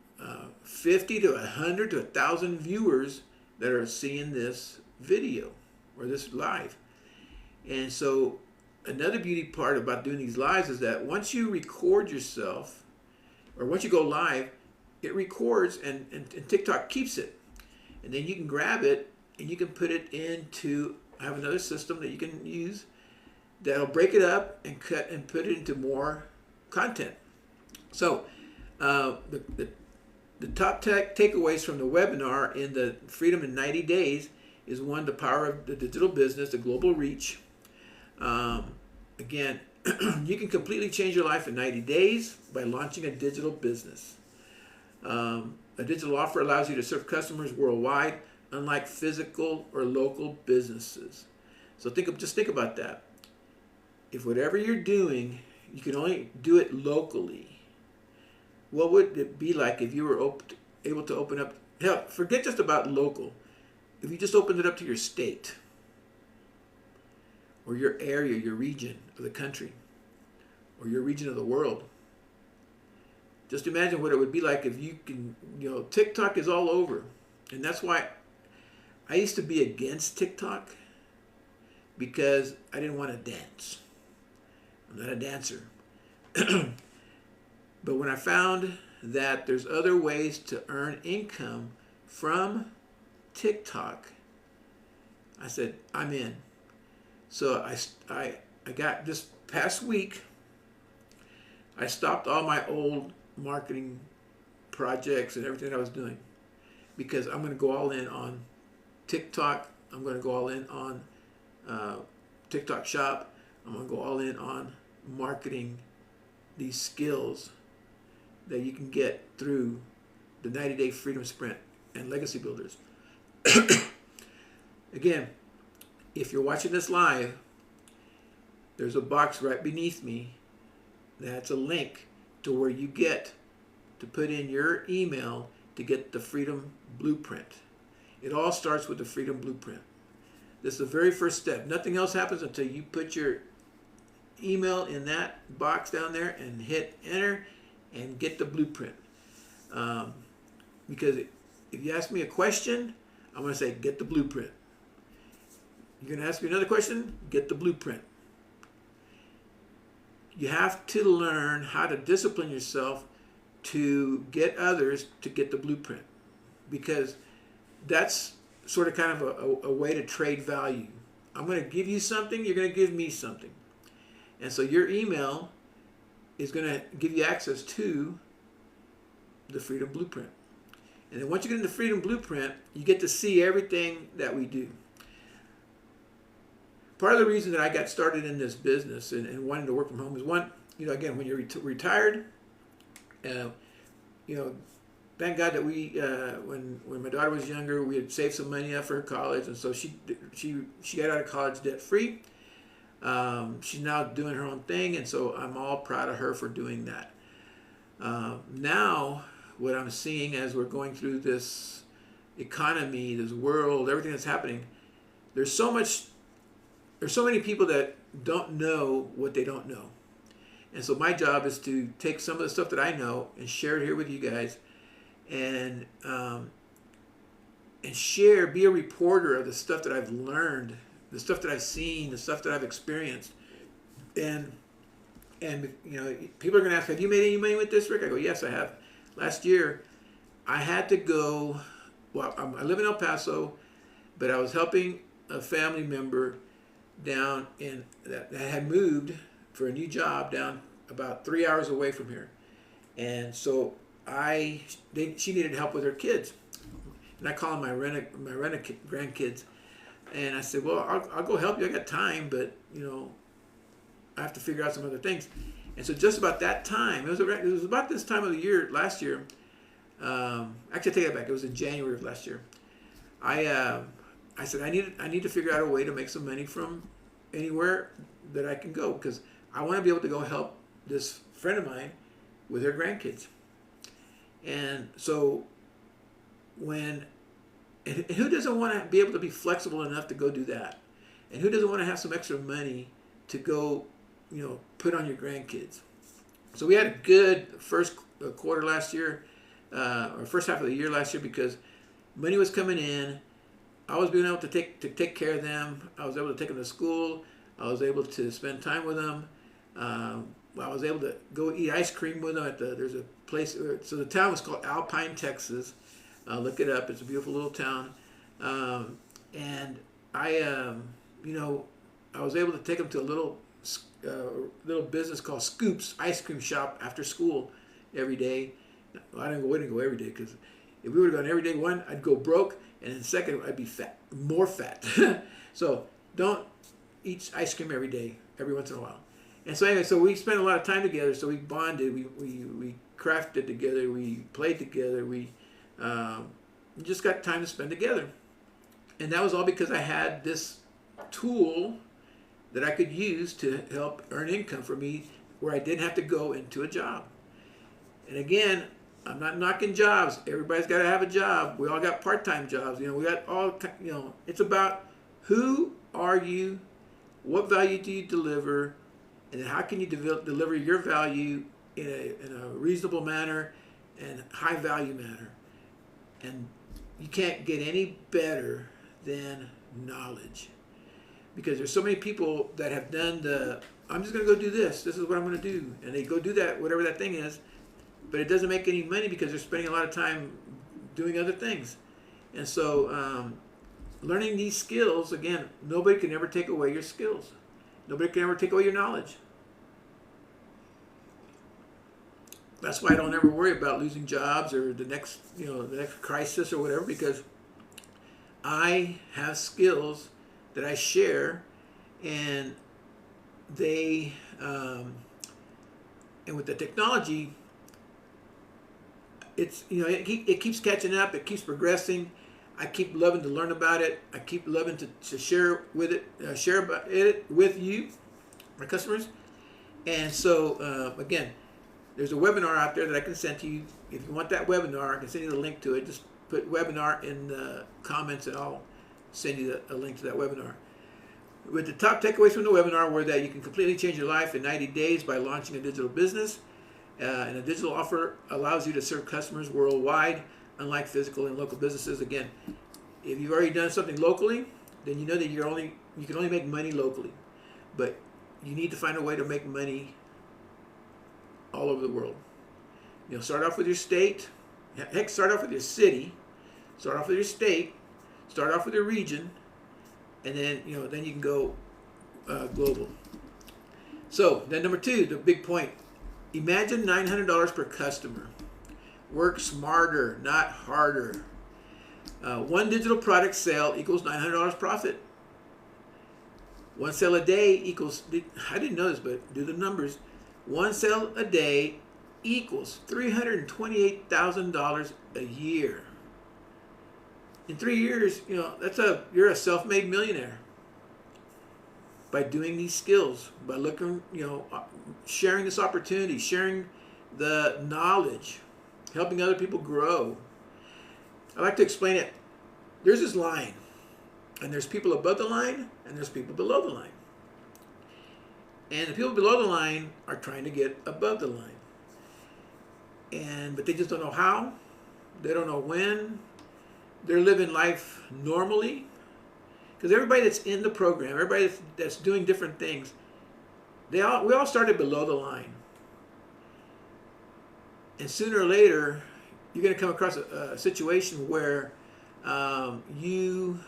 [SPEAKER 1] 50 to 100 to 1,000 viewers that are seeing this video or this live. And so another beauty part about doing these lives is that once you record yourself, or once you go live, it records and TikTok keeps it. And then you can grab it and you can put it into, I have another system that you can use that'll break it up and cut and put it into more content. So the top takeaways from the webinar in the Freedom in 90 Days is: 1, the power of the digital business, the global reach. again, you can completely change your life in 90 days by launching a digital business. A digital offer allows you to serve customers worldwide, unlike physical or local businesses. So just think about that. If whatever you're doing, you can only do it locally, what would it be like if you were able to open up? Hell, forget just about local. If you just opened it up to your state, or your area, your region of the country, or your region of the world. Just imagine what it would be like if you can, TikTok is all over. And that's why I used to be against TikTok, because I didn't want to dance. I'm not a dancer. But when I found that there's other ways to earn income from TikTok, I said, I'm in. So I got this past week, I stopped all my old marketing projects and everything I was doing, because I'm going to go all in on TikTok. I'm going to go all in on TikTok Shop. I'm going to go all in on marketing these skills that you can get through the 90-day Freedom Sprint and Legacy Builders. Again, if you're watching this live, there's a box right beneath me that's a link to where you get to put in your email to get the Freedom Blueprint. It all starts with the Freedom Blueprint. This is the very first step. Nothing else happens until you put your email in that box down there and hit enter and get the blueprint. Because if you ask me a question, I'm going to say, get the blueprint. You're going to ask me another question, get the blueprint. You have to learn how to discipline yourself to get others to get the blueprint, because that's sort of kind of a way to trade value. I'm going to give you something, you're going to give me something. And so your email is going to give you access to the Freedom Blueprint. And then once you get into the Freedom Blueprint, you get to see everything that we do. Part of the reason that I got started in this business and wanting to work from home is one, again, when you're retired, thank God that we, when my daughter was younger, we had saved some money up for her college, and so she got out of college debt free. She's now doing her own thing, and so I'm all proud of her for doing that. Now, what I'm seeing as we're going through this economy, this world, everything that's happening, there's so many people that don't know what they don't know. And so my job is to take some of the stuff that I know and share it here with you guys, and share, be a reporter of the stuff that I've learned, the stuff that I've seen, the stuff that I've experienced. And people are going to ask, have you made any money with this, Rick? I go, yes, I have. Last year, I had to go, I live in El Paso, but I was helping a family member down that had moved for a new job down about 3 hours away from here. And so she needed help with her kids. And I call them my grandkids. And I said, well, I'll go help you. I got time, but, I have to figure out some other things. And so just about that time, it was about this time of the year last year. Actually, I take that back. It was in January of last year. I said, I need to figure out a way to make some money from anywhere that I can go, because I want to be able to go help this friend of mine with her grandkids. And so and who doesn't want to be able to be flexible enough to go do that? And who doesn't want to have some extra money to go, put on your grandkids? So we had a good first quarter last year, or first half of the year last year, because money was coming in. I was being able to take care of them. I was able to take them to school. I was able to spend time with them. I was able to go eat ice cream with them there's a place. So the town was called Alpine, Texas. Look it up. It's a beautiful little town. And I was able to take them to a little business called Scoops Ice Cream Shop after school every day. Well, I didn't go every day, because if we would have gone every day, one, I'd go broke, and then second, I'd be fat, more fat. So don't, eat ice cream every day, every once in a while. And so anyway, so we spent a lot of time together. So we bonded, we crafted together, we played together, we just got time to spend together. And that was all because I had this tool that I could use to help earn income for me where I didn't have to go into a job. And again, I'm not knocking jobs. Everybody's got to have a job. We all got part-time jobs. We got all, it's about who are you, what value do you deliver, and how can you deliver your value in a reasonable manner and high value manner. And you can't get any better than knowledge. Because there's so many people that have done I'm just going to go do this. This is what I'm going to do. And they go do that, whatever that thing is. But it doesn't make any money because they're spending a lot of time doing other things. And so learning these skills, again, nobody can ever take away your skills. Nobody can ever take away your knowledge. That's why I don't ever worry about losing jobs or the next crisis or whatever, because I have skills that I share, and they and with the technology, it's it keeps catching up, it keeps progressing. I keep loving to learn about it. I keep loving to share about it with you, my customers. And so again, there's a webinar out there that I can send to you. If you want that webinar, I can send you the link to it. Just put webinar in the comments and I'll send you a link to that webinar. With the top takeaways from the webinar were that you can completely change your life in 90 days by launching a digital business. And a digital offer allows you to serve customers worldwide, unlike physical and local businesses. Again, if you've already done something locally, then you know that you can only make money locally. But you need to find a way to make money all over the world. Start off with your state. Heck, start off with your city. Start off with your state. Start off with your region, and then then you can go global. So then number 2, the big point: imagine $900 per customer. Work smarter, not harder. One digital product sale equals $900 profit. One sale a day equals, I didn't know this, but do the numbers. One sale a day equals $328,000 a year. In 3 years, you're a self-made millionaire by doing these skills, by looking, sharing this opportunity, sharing the knowledge, helping other people grow. I like to explain it. There's this line, and there's people above the line, and there's people below the line. And the people below the line are trying to get above the line. But they just don't know how. They don't know when. They're living life normally. Because everybody that's in the program, everybody that's doing different things, we all started below the line. And sooner or later, you're going to come across a situation where you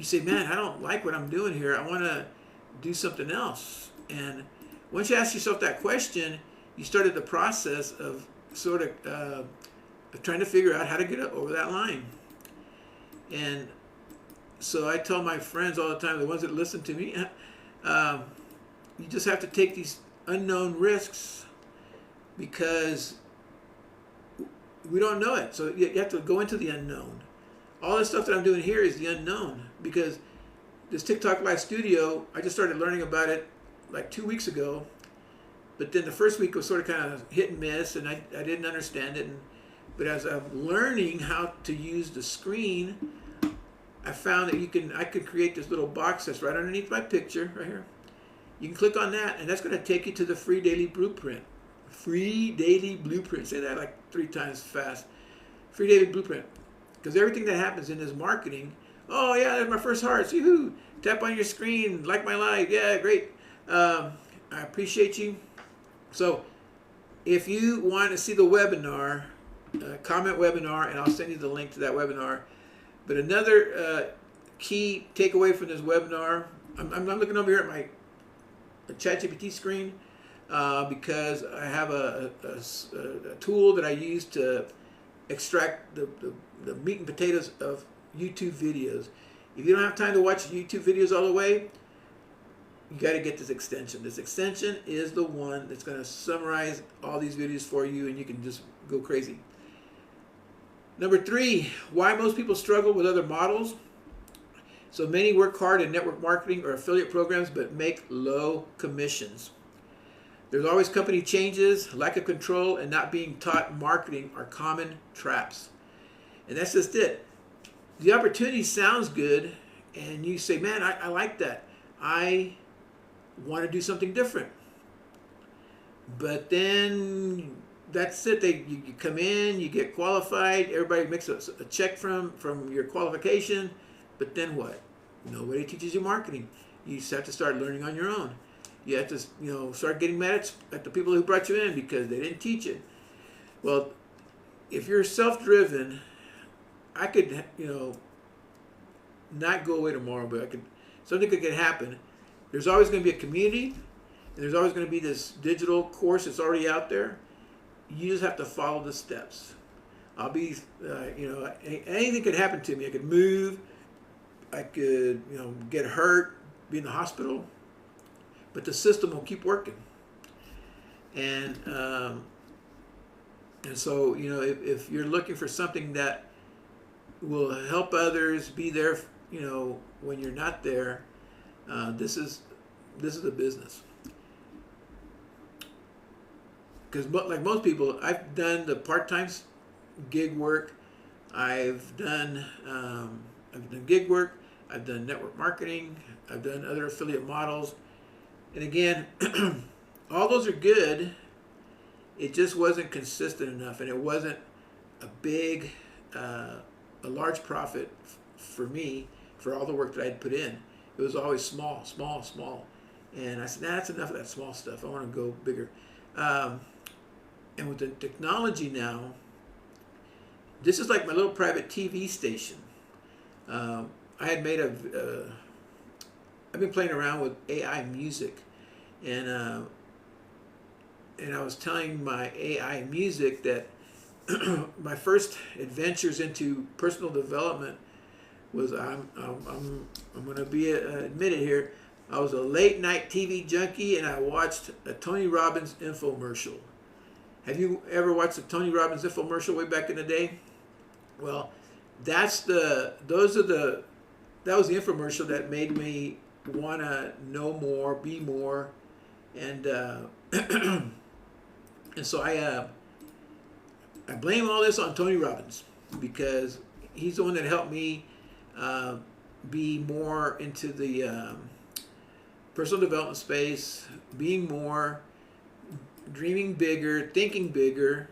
[SPEAKER 1] say, man, I don't like what I'm doing here. I want to do something else. And once you ask yourself that question, you started the process of sort of trying to figure out how to get over that line. And so I tell my friends all the time, the ones that listen to me, you just have to take these unknown risks because we don't know it. So you have to go into the unknown. All the stuff that I'm doing here is the unknown, because this TikTok Live Studio, I just started learning about it like 2 weeks ago. But then the first week was sort of kind of hit and miss, and I didn't understand it. But as I'm learning how to use the screen, I found that I could create this little box that's right underneath my picture, right here. You can click on that, and that's going to take you to the free daily blueprint. Free daily blueprint. Say that like 3 times fast. Free daily blueprint. Because everything that happens in this marketing, oh yeah, that's my first hearts. Yoo-hoo. Tap on your screen, like my live. Yeah, great. I appreciate you. So if you want to see the webinar, comment webinar, and I'll send you the link to that webinar. But another key takeaway from this webinar, I'm looking over here at my ChatGPT screen because I have a tool that I use to extract the meat and potatoes of YouTube videos. If you don't have time to watch YouTube videos all the way, you got to get this extension. This extension is the one that's going to summarize all these videos for you, and you can just go crazy. Number 3, why most people struggle with other models. So many work hard in network marketing or affiliate programs but make low commissions. There's always company changes, lack of control, and not being taught marketing are common traps. And that's just it. The opportunity sounds good, and you say, man, I like that. I want to do something different. But then that's it. You come in, you get qualified, everybody makes a check from your qualification, but then what? Nobody teaches you marketing. You just have to start learning on your own. You have to start getting mad at the people who brought you in because they didn't teach it. Well, if you're self-driven, I could not go away tomorrow, but something could happen. There's always going to be a community, and there's always going to be this digital course that's already out there. You just have to follow the steps. I'll be, anything could happen to me. I could move. I could, get hurt, be in the hospital, but the system will keep working. And so, if you're looking for something that will help others, be there, when you're not there, this is the business. Because like most people, I've done the part-time gig work. I've done gig work. I've done network marketing. I've done other affiliate models. And again, all those are good. It just wasn't consistent enough, and it wasn't a large profit for me for all the work that I'd put in. It was always small. And I said, that's enough of that small stuff. I want to go bigger. And with the technology now, this is like my little private TV station. I had made I've been playing around with AI music, and I was telling my AI music that my first adventures into personal development was I'm going to be admitted here. I was a late night TV junkie, and I watched a Tony Robbins infomercial. Have you ever watched a Tony Robbins infomercial way back in the day? Well, that was the infomercial that made me want to know more, be more, and and so I blame all this on Tony Robbins because he's the one that helped me be more into the personal development space, being more, dreaming bigger, thinking bigger,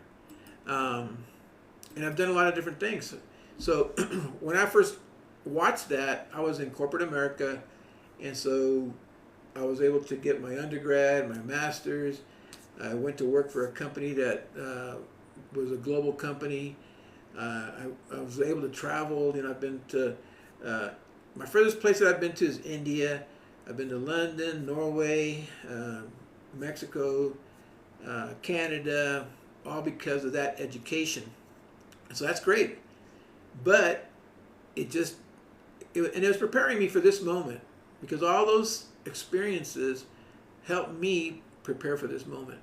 [SPEAKER 1] and I've done a lot of different things. So when I first watched that, I was in corporate America, and so I was able to get my undergrad, my master's. I went to work for a company that was a global company. I was able to travel. I've been to my furthest place that I've been to is India. I've been to London, Norway, Mexico, Canada, all because of that education. So that's great. But it was preparing me for this moment, because all those experiences helped me prepare for this moment.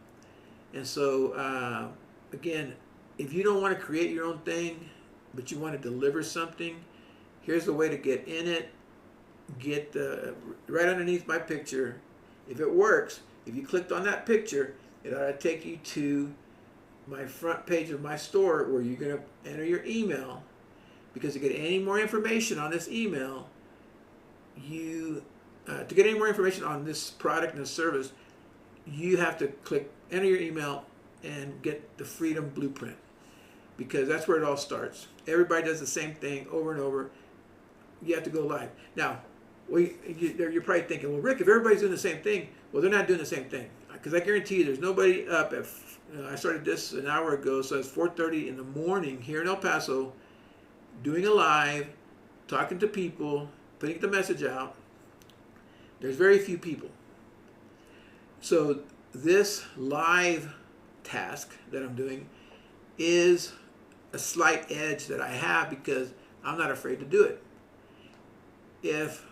[SPEAKER 1] And so, again, if you don't want to create your own thing, but you want to deliver something, here's the way to get in it. Get right underneath my picture. If it works, if you clicked on that picture, it ought to take you to my front page of my store where you're going to enter your email. Because to get any more information on this email, to get any more information on this product and this service, you have to enter your email and get the Freedom Blueprint, because that's where it all starts. Everybody does the same thing over and over. You have to go live. Now, you're probably thinking, well, Rick, if everybody's doing the same thing, well, they're not doing the same thing. Because I guarantee you there's nobody up at, I started this an hour ago, so it's 4:30 in the morning here in El Paso, doing a live, talking to people, putting the message out. There's very few people. So this live task that I'm doing is a slight edge that I have because I'm not afraid to do it. if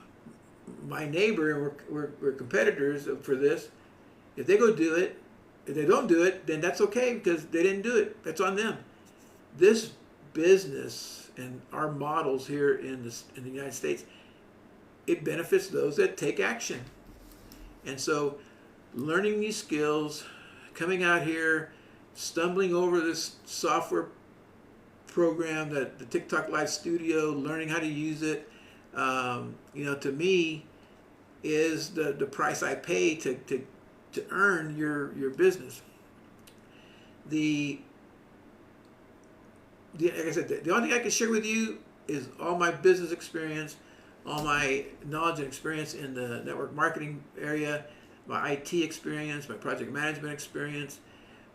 [SPEAKER 1] my neighbor, and we're competitors for this, if they go do it, if they don't do it, then that's okay because they didn't do it. That's on them. This business and our models here in the United States, it benefits those that take action. And so learning these skills, coming out here, stumbling over this software program, that the TikTok Live Studio, learning how to use it, to me is the price I pay to earn your business. Like I said, the only thing I can share with you is all my business experience, all my knowledge and experience in the network marketing area, my IT experience, my project management experience,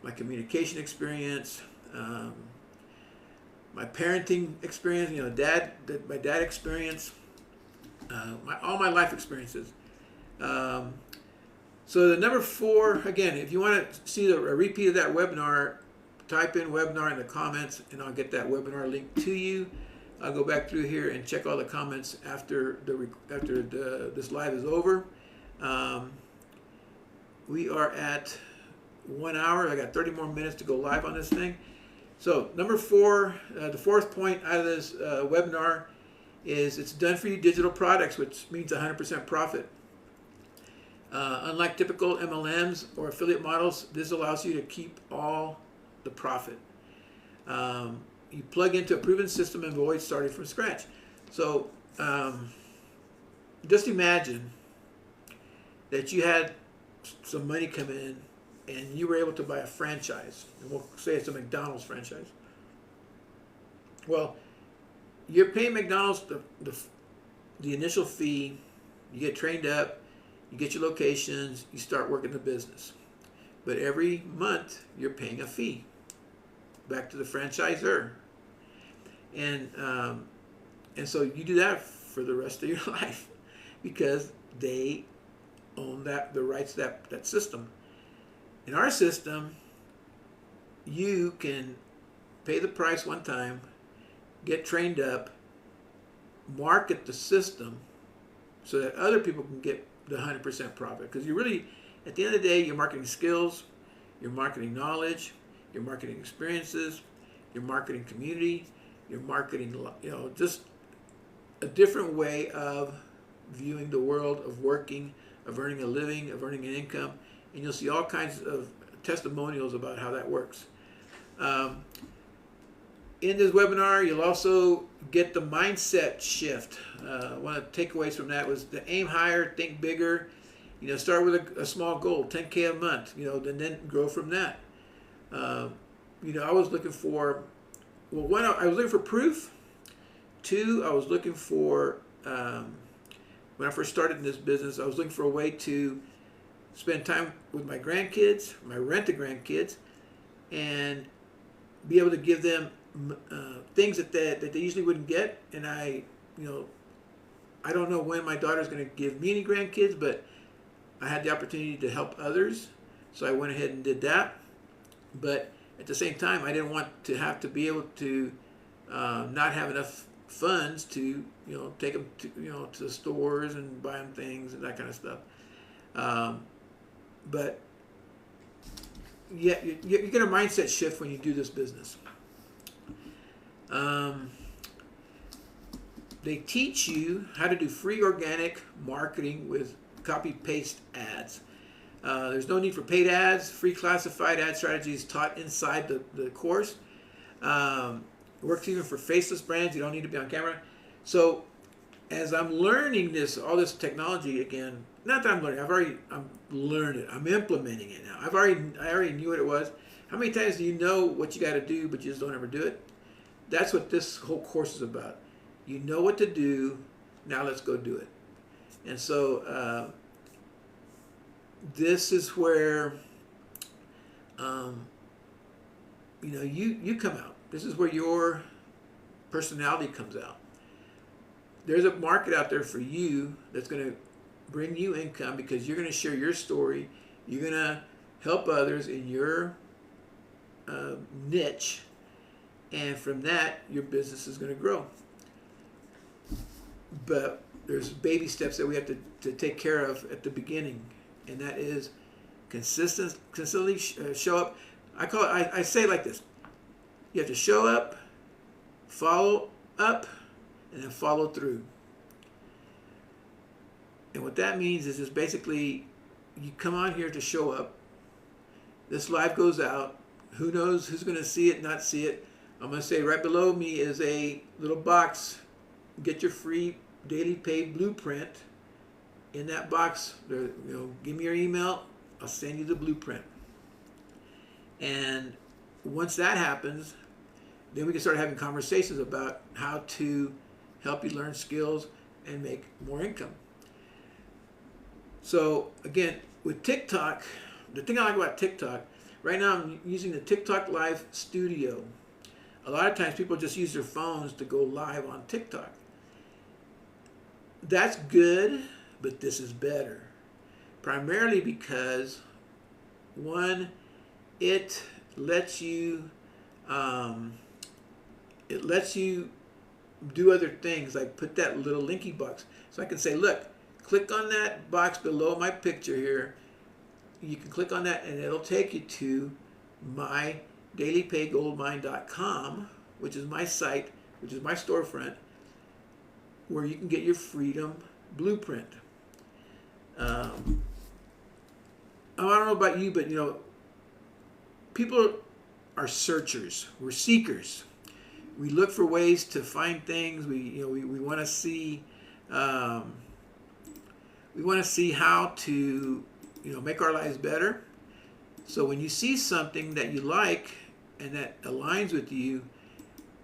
[SPEAKER 1] my communication experience, my parenting experience, my dad experience, all my life experiences. So the number 4, again, if you want to see a repeat of that webinar, type in webinar in the comments and I'll get that webinar link to you. I'll go back through here and check all the comments after this live is over. We are at 1 hour. I got 30 more minutes to go live on this thing. So number 4, the 4th point out of this webinar is it's done for you digital products, which means 100% profit. Unlike typical MLMs or affiliate models, this allows you to keep all the profit. You plug into a proven system and avoid starting from scratch. So just imagine that you had some money come in and you were able to buy a franchise, and we'll say it's a McDonald's franchise. Well, you're paying McDonald's the initial fee, you get trained up, you get your locations, you start working the business. But every month you're paying a fee back to the franchisor. And so you do that for the rest of your life because they own the rights to that system. In our system, you can pay the price one time, get trained up, market the system so that other people can get the 100% profit. Because you really, at the end of the day, you're marketing skills, you're marketing knowledge, you're marketing experiences, you're marketing community, you're marketing, just a different way of viewing the world, of working, of earning a living, of earning an income. And you'll see all kinds of testimonials about how that works. In this webinar, you'll also get the mindset shift. One of the takeaways from that was to aim higher, think bigger. Start with a small goal, 10K a month. Then grow from that. I was looking for, one, I was looking for proof. 2, I was looking for, when I first started in this business, I was looking for a way to spend time with my grandkids, my rent-a-grandkids, and be able to give them things that they usually wouldn't get. And I don't know when my daughter's going to give me any grandkids, but I had the opportunity to help others, so I went ahead and did that. But at the same time, I didn't want to have to be able to not have enough funds to take them to the stores and buy them things and that kind of stuff. But yeah, you get a mindset shift when you do this business. They teach you how to do free organic marketing with copy-paste ads. There's no need for paid ads. Free classified ad strategies taught inside the course. Works even for faceless brands. You don't need to be on camera. So as I'm learning all this technology again, not that I'm learning, I'm learning it. I'm implementing it now. I already knew what it was. How many times do you know what you got to do, but you just don't ever do it? That's what this whole course is about. You know what to do. Now let's go do it. And so this is where you come out. This is where your personality comes out. There's a market out there for you that's going to bring you income because you're going to share your story. You're going to help others in your niche, and from that, your business is going to grow. But there's baby steps that we have to take care of at the beginning, and that is consistently show up. I say it like this: you have to show up, follow up, and then follow through. And what that means is just basically you come on here to show up. This live goes out. Who knows who's going to see it, not see it. I'm going to say right below me is a little box. Get your free daily pay blueprint. In that box, give me your email. I'll send you the blueprint. And once that happens, then we can start having conversations about how to help you learn skills and make more income. So again, with TikTok, the thing I like about TikTok, right now I'm using the TikTok Live Studio. A lot of times people just use their phones to go live on TikTok. That's good, but this is better. Primarily because, one, it lets you do other things, like put that little linky box. So I can say, look, click on that box below my picture here. You can click on that and it'll take you to my dailypaygoldmine.com, which is my site, which is my storefront, where you can get your freedom blueprint. I don't know about you, but people are searchers. We're seekers. We look for ways to find things. We want to see. We want to see how to make our lives better. So when you see something that you like and that aligns with you,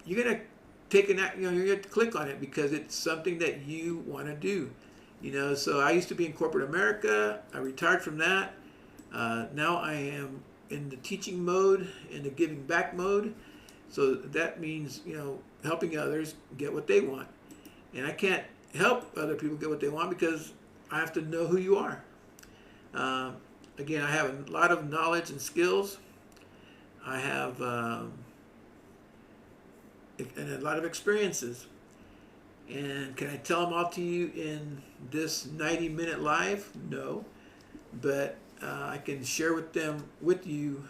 [SPEAKER 1] you're gonna take you're gonna click on it because it's something that you want to do. So I used to be in corporate America. I retired from that. Now I am in the teaching mode, in the giving back mode. So that means helping others get what they want, and I can't help other people get what they want because I have to know who you are. Again, I have a lot of knowledge and skills. I have and a lot of experiences. And can I tell them all to you in this 90-minute live? No. But I can share with you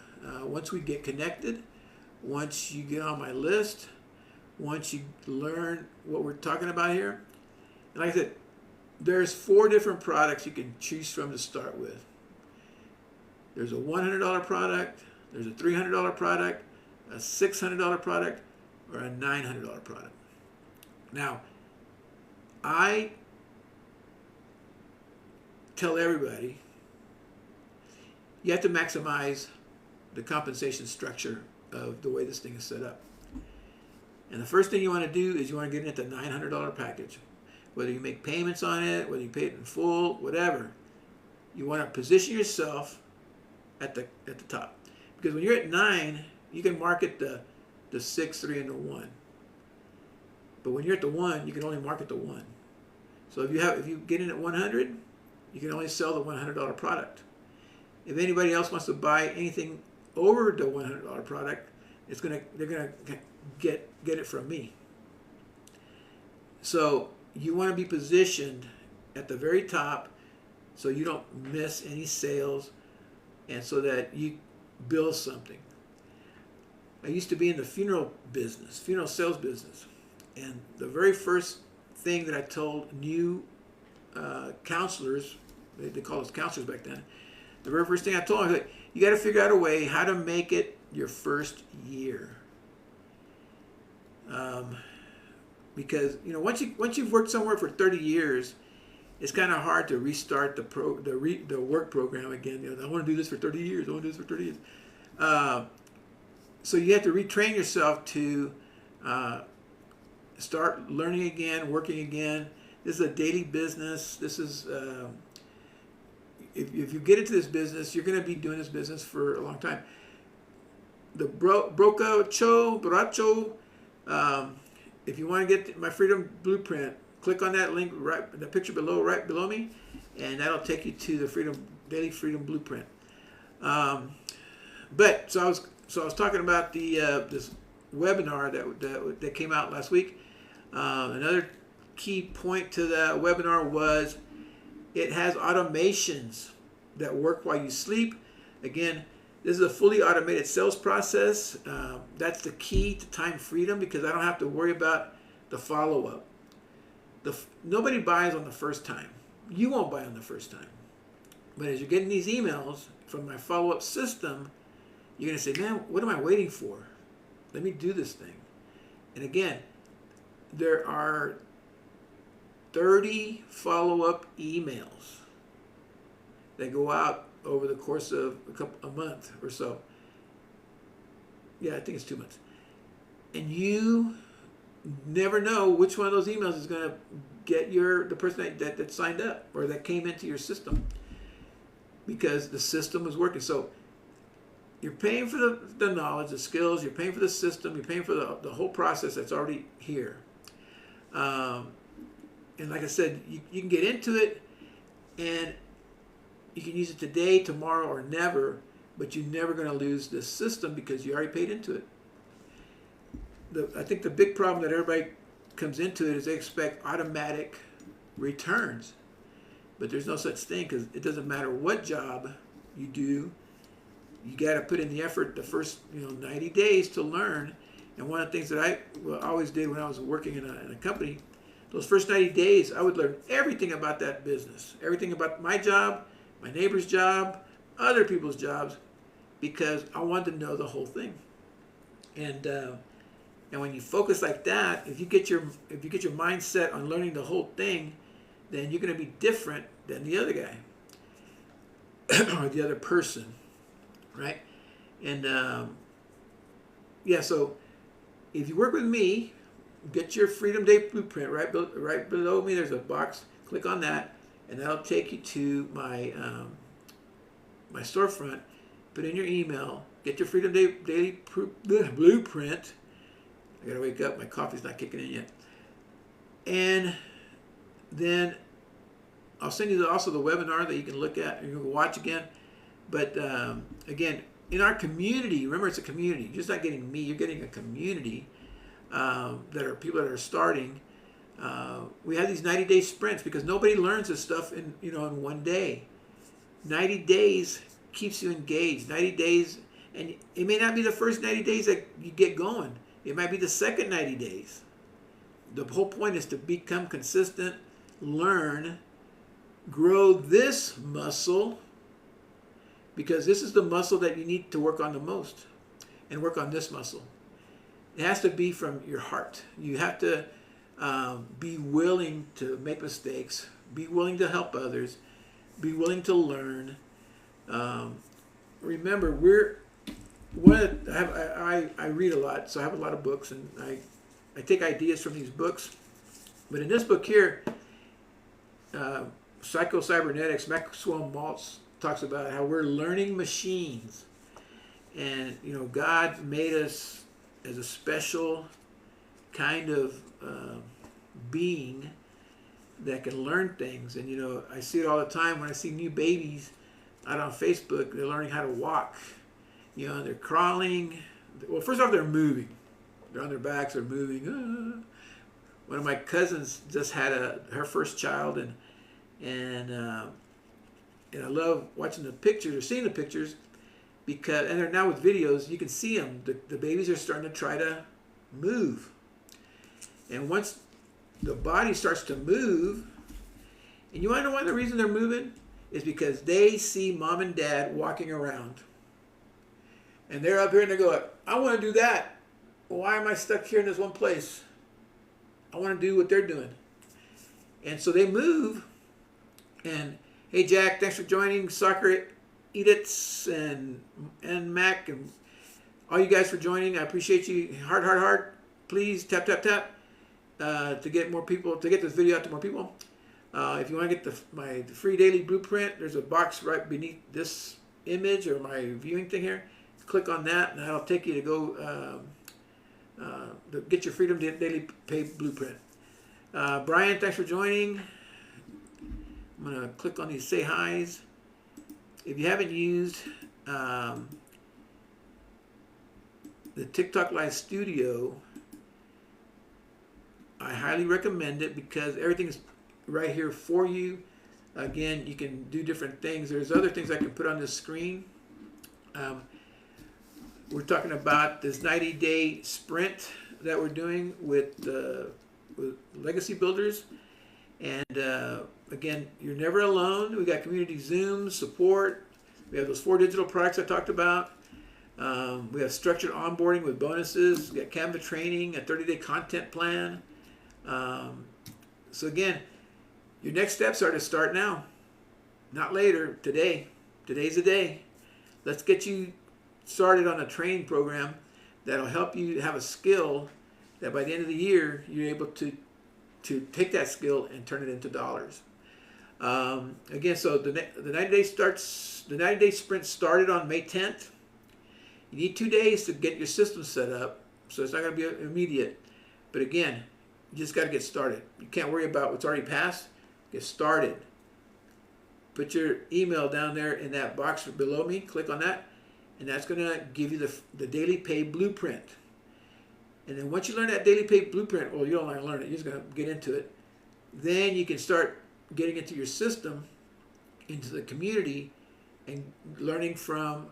[SPEAKER 1] once we get connected, once you get on my list, once you learn what we're talking about here. And like I said, there's 4 different products you can choose from to start with. There's a $100 product, there's a $300 product, a $600 product, or a $900 product. Now, I tell everybody you have to maximize the compensation structure of the way this thing is set up. And the first thing you want to do is you want to get into the $900 package. Whether you make payments on it, whether you pay it in full, whatever, you want to position yourself at the top. Because when you're at 9, you can market the 6, 3, and the 1. But when you're at the 1, you can only market the 1. So if you get in at 100, you can only sell the $100 product. If anybody else wants to buy anything over the $100 product, they're gonna get it from me. So you want to be positioned at the very top so you don't miss any sales and so that you build something. I used to be in the funeral sales business. And the very first thing that I told new counselors, they called us counselors back then, the very first thing I told them, I was like, you got to figure out a way how to make it your first year. Because once you've worked somewhere for 30 years, it's kind of hard to restart the work program again. I want to do this for 30 years. I want to do this for 30 years. So you have to retrain yourself to start learning again, working again. This is a daily business. This is if you get into this business, you're going to be doing this business for a long time. The Brocacho. If you want to get my Freedom Blueprint, click on that link right the picture right below me, and that'll take you to the Daily Freedom Blueprint. But I was talking about the this webinar that came out last week. Another key point to the webinar was it has automations that work while you sleep. Again, this is a fully automated sales process. That's the key to time freedom, because I don't have to worry about the follow-up. Nobody buys on the first time. You won't buy on the first time. But as you're getting these emails from my follow-up system, you're going to say, man, what am I waiting for? Let me do this thing. And again, there are 30 follow-up emails that go out over the course of a month or so. Yeah, I think it's 2 months. And you never know which one of those emails is going to get the person that signed up or that came into your system, because the system is working. So you're paying for the knowledge, the skills, you're paying for the system, you're paying for the whole process that's already here. And like I said, you can get into it and you can use it today, tomorrow, or never, but you're never going to lose this system because you already paid into it. I think the big problem that everybody comes into it is they expect automatic returns. But there's no such thing, because it doesn't matter what job you do. You got to put in the effort the first 90 days to learn. And one of the things that I always did when I was working in a company, those first 90 days, I would learn everything about that business, everything about my job, my neighbor's job, other people's jobs, because I wanted to know the whole thing. And when you focus like that, if you get your mindset on learning the whole thing, then you're going to be different than the other guy or the other person, right? And so if you work with me, get your Freedom Day Blueprint. Right below me, there's a box. Click on that, and that'll take you to my my storefront. Put in your email. Get your Freedom Day Daily Blueprint. I gotta wake up. My coffee's not kicking in yet. And then I'll send you also the webinar that you can look at and you can watch again. But again, in our community, remember it's a community. You're just not getting me. You're getting a community that are people that are starting. We have these 90-day sprints because nobody learns this stuff in one day. 90 days keeps you engaged. 90 days, and it may not be the first 90 days that you get going. It might be the second 90 days. The whole point is to become consistent, learn, grow this muscle, because this is the muscle that you need to work on the most, and work on this muscle. It has to be from your heart. You have to be willing to make mistakes, be willing to help others, be willing to learn. Remember, I read a lot, so I have a lot of books, and I take ideas from these books. But in this book here, Psycho-Cybernetics, Maxwell Maltz talks about how we're learning machines. And, God made us as a special kind of being that can learn things. And, I see it all the time when I see new babies out on Facebook. They're learning how to walk. They're crawling. Well, first off, they're moving. They're on their backs. They're moving. One of my cousins just had her first child, and I love watching the pictures or seeing the pictures, because they're now with videos. You can see them. The babies are starting to try to move, and once the body starts to move, and you want to know why the reason they're moving is because they see mom and dad walking around. And they're up here and they go, I want to do that. Why am I stuck here in this one place? I want to do what they're doing. And so they move. And hey, Jack, thanks for joining. Soccer Edits and Mac and all you guys for joining. I appreciate you. Heart. Please tap to get more people, to get this video out to more people. If you want to get my free daily blueprint, there's a box right beneath this image or my viewing thing here. Click on that, and that'll take you to go get your Freedom Daily Pay Blueprint. Brian, thanks for joining. I'm going to click on these Say Hi's. If you haven't used the TikTok Live Studio, I highly recommend it because everything's right here for you. Again, you can do different things. There's other things I can put on the screen. Um, we're talking about this 90-day sprint that we're doing with legacy builders. And again, you're never alone. We got community Zoom support. We have those 4 digital products I talked about. We have structured onboarding with bonuses. We got Canva training, a 30-day content plan. So again, your next steps are to start now, not later. Today. Today's the day. Let's get you started on a training program that'll help you have a skill that by the end of the year you're able to take that skill and turn it into dollars. Again, so the 90-day sprint started on May 10th. You need 2 days to get your system set up, so it's not going to be immediate. But again, you just got to get started. You can't worry about what's already passed. Get started. Put your email down there in that box below me. Click on that, and that's going to give you the daily pay blueprint. And then once you learn that daily pay blueprint, well, you don't want to learn it. You're just going to get into it. Then you can start getting into your system, into the community, and learning from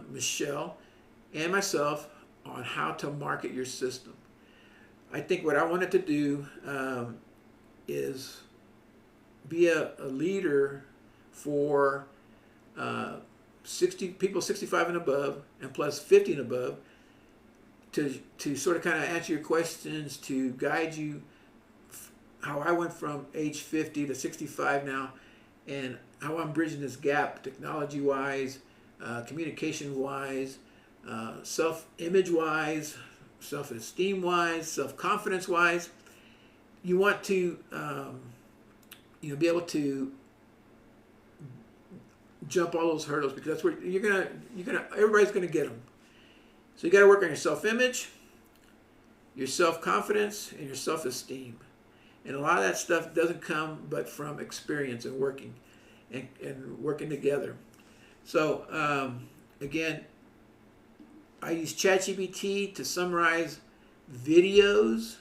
[SPEAKER 1] Michelle and myself on how to market your system. I think what I wanted to do is be a leader for 60 people 65 and above, and plus 50 and above, to sort of kind of answer your questions, to guide you how I went from age 50 to 65 now, and how I'm bridging this gap technology-wise, communication-wise, self-image-wise, self-esteem-wise, self-confidence-wise. You want to be able to jump all those hurdles, because that's where everybody's gonna get them. So you got to work on your self-image, your self-confidence, and your self-esteem. And a lot of that stuff doesn't come but from experience and working and working together. So again, I use ChatGPT to summarize videos,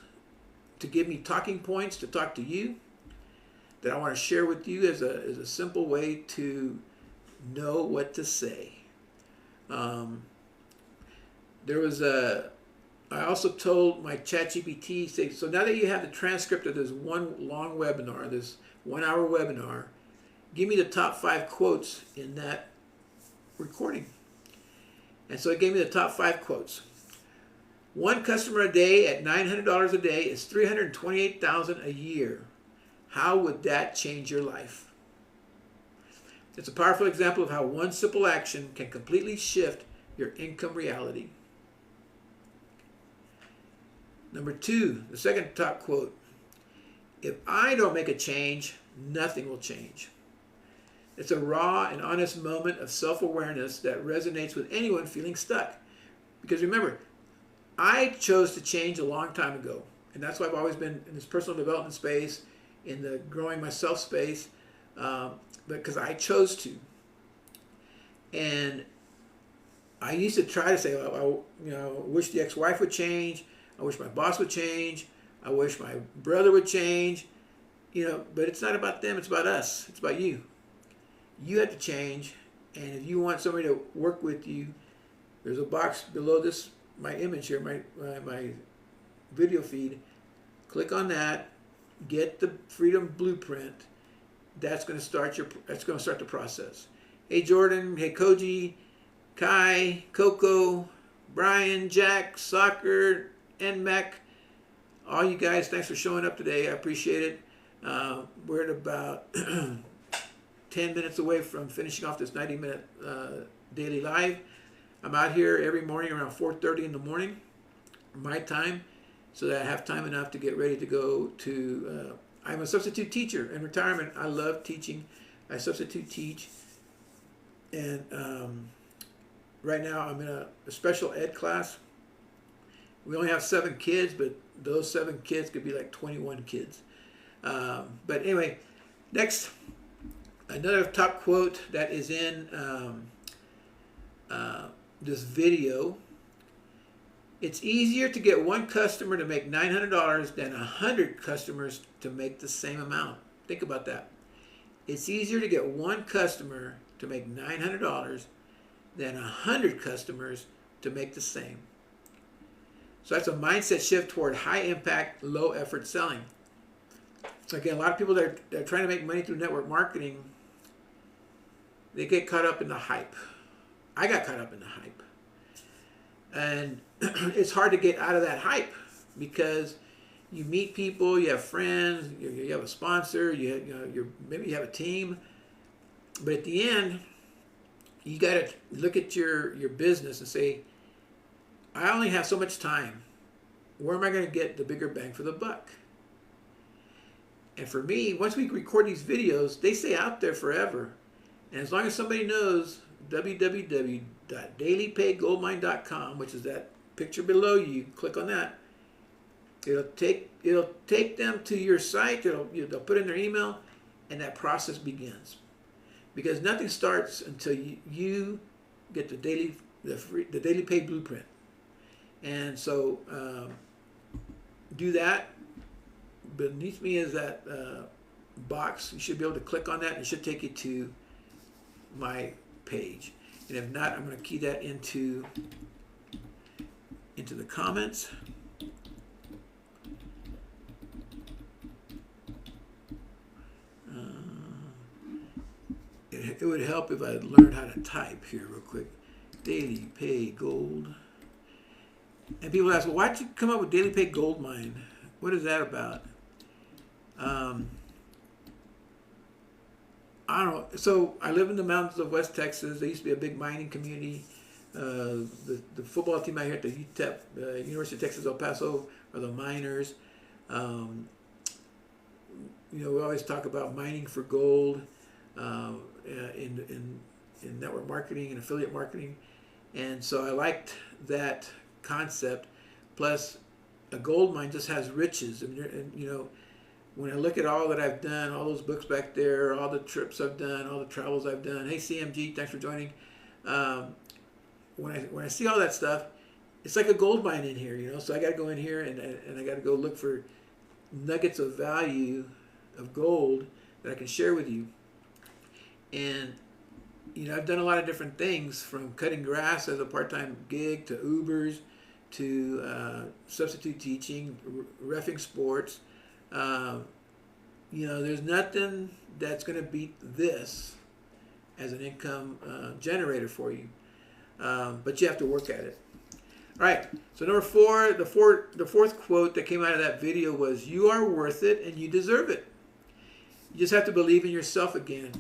[SPEAKER 1] to give me talking points to talk to you, that I want to share with you as a simple way to know what to say. I also told my ChatGPT, so now that you have the transcript of this one long webinar, this 1-hour webinar, give me the top 5 quotes in that recording. And so it gave me the top 5 quotes. 1 customer a day at $900 a day is $328,000 a year. How would that change your life? It's a powerful example of how one simple action can completely shift your income reality. Number 2, the second top quote: if I don't make a change, nothing will change. It's a raw and honest moment of self-awareness that resonates with anyone feeling stuck. Because remember, I chose to change a long time ago. And that's why I've always been in this personal development space, in the growing myself space, because I chose to. And I used to try to say, well, I wish the ex-wife would change. I wish my boss would change. I wish my brother would change. But it's not about them. It's about us. It's about you. You have to change. And if you want somebody to work with you, there's a box below this, my image here, my video feed. Click on that. Get the Freedom Blueprint. That's going to start the process. Hey Jordan. Hey Koji. Kai. Coco. Brian. Jack. Soccer. NMAC, all you guys, thanks for showing up today. I appreciate it. We're at about 10 minutes away from finishing off this 90-minute daily live. I'm out here every morning around 4:30 in the morning, my time, so that I have time enough to get ready to go to, I'm a substitute teacher in retirement. I love teaching. I substitute teach. And right now I'm in a special ed class. We only have 7 kids, but those 7 kids could be like 21 kids. But anyway, next, another top quote that is in this video It's easier to get one customer to make $900 than 100 customers to make the same amount. Think about that. It's easier to get one customer to make $900 than 100 customers to make the same. So that's a mindset shift toward high impact, low effort selling. So again, a lot of people that are trying to make money through network marketing, they get caught up in the hype. I got caught up in the hype. And it's hard to get out of that hype because you meet people, you have friends, you have a sponsor, maybe you have a team. But at the end, you got to look at your business and say, I only have so much time. Where am I going to get the bigger bang for the buck? And for me, once we record these videos, they stay out there forever. And as long as somebody knows www.dailypaygoldmine.com, which is that picture below you, click on that. It'll take them to your site. They'll put in their email, and that process begins. Because nothing starts until you get the daily pay blueprint. And so do that. Beneath me is that box. You should be able to click on that, and it should take you to my page. And if not, I'm going to key that into the comments. It would help if I learned how to type here real quick. Daily Pay Gold. And people ask, well, why'd you come up with Daily Pay Gold Mine? What is that about? I don't know. So I live in the mountains of West Texas. There used to be a big mining community. The football team out here at the UTEP, University of Texas El Paso, are the miners. We always talk about mining for gold in network marketing and affiliate marketing. And so I liked that concept. Plus, a gold mine just has riches. And when I look at all that I've done, all those books back there, all the trips I've done, all the travels I've done. Hey, CMG, thanks for joining. When I see all that stuff, it's like a gold mine in here, So I got to go in here and I got to go look for nuggets of value of gold that I can share with you. And I've done a lot of different things, from cutting grass as a part-time gig to Ubers to substitute teaching, reffing sports. There's nothing that's going to beat this as an income generator for you. But you have to work at it. All right. So number 4, the fourth quote that came out of that video was, "You are worth it and you deserve it." You just have to believe in yourself again.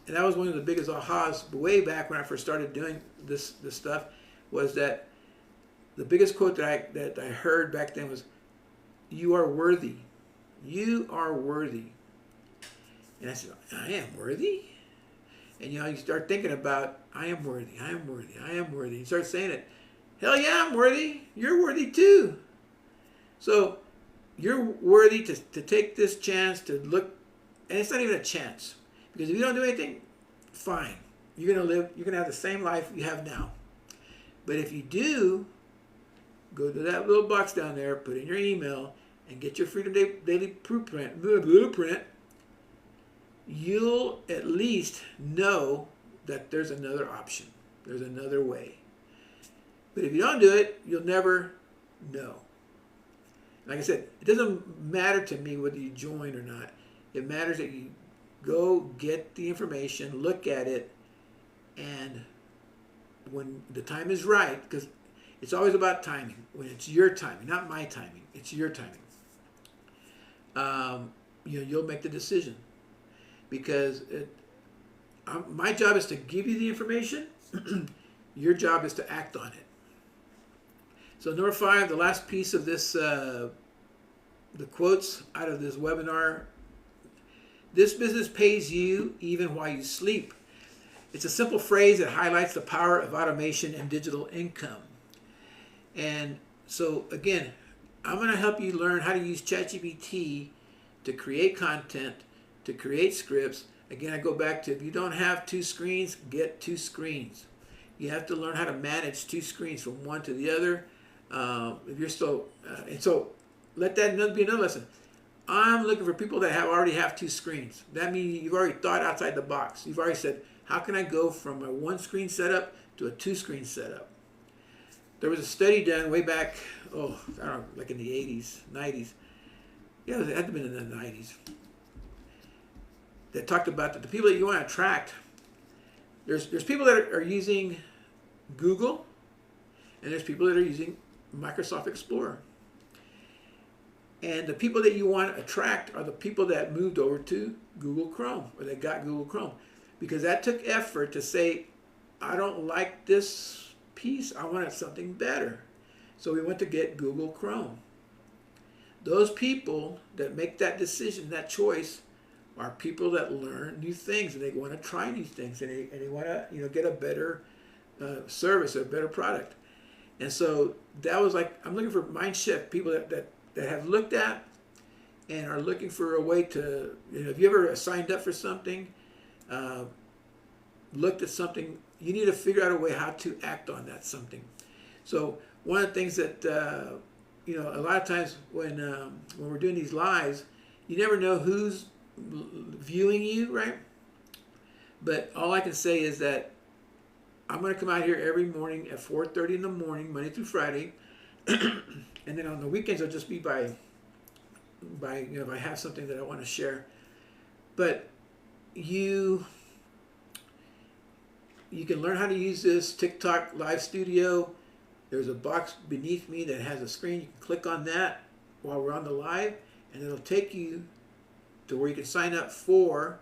[SPEAKER 1] And that was one of the biggest ahas way back when I first started doing this stuff, was that the biggest quote that I heard back then was, "You are worthy. You are worthy." And I said, I am worthy? And you start thinking about, I am worthy, I am worthy, I am worthy. You start saying it. Hell yeah, I'm worthy. You're worthy too. So you're worthy to take this chance to look, and it's not even a chance. Because if you don't do anything, fine. You're going to have the same life you have now. But if you do, go to that little box down there, put in your email, and get your Freedom Daily blueprint, you'll at least know that there's another option. There's another way. But if you don't do it, you'll never know. Like I said, it doesn't matter to me whether you join or not. It matters that you go get the information, look at it, and when the time is right, because it's always about timing. When it's your timing, not my timing, it's your timing. You'll make the decision, because my job is to give you the information. Your job is to act on it. So number 5, the last piece of this, the quotes out of this webinar. This business pays you even while you sleep. It's a simple phrase that highlights the power of automation and digital income. And so again, I'm going to help you learn how to use ChatGPT to create content, to create scripts. Again, I go back to, if you don't have 2 screens, get 2 screens. You have to learn how to manage 2 screens from one to the other. If you're still, and so let that be another lesson. I'm looking for people that already have two screens. That means you've already thought outside the box. You've already said, how can I go from a one screen setup to a two screen setup? There was a study done way back, I don't know, like in the 80s, 90s. Yeah, it had to have been in the 90s. That talked about the people that you want to attract. There's people that are using Google, and there's people that are using Microsoft Explorer. And the people that you want to attract are the people that moved over to Google Chrome, or they got Google Chrome. Because that took effort to say, I don't like this piece, I wanted something better. So we went to get Google Chrome. Those people that make that decision, that choice, are people that learn new things, and they want to try new things, and they want to get a better service, or a better product. And so that was like, I'm looking for mind shift, people that have looked at and are looking for a way to, if you ever signed up for something, looked at something, you need to figure out a way how to act on that something. So one of the things that, a lot of times when we're doing these lives, you never know who's viewing you, right? But all I can say is that I'm going to come out here every morning at 4:30 in the morning, Monday through Friday. And then on the weekends, I'll just be by if I have something that I want to share. But you can learn how to use this TikTok live studio. There's a box beneath me that has a screen. You can click on that while we're on the live, and it'll take you to where you can sign up for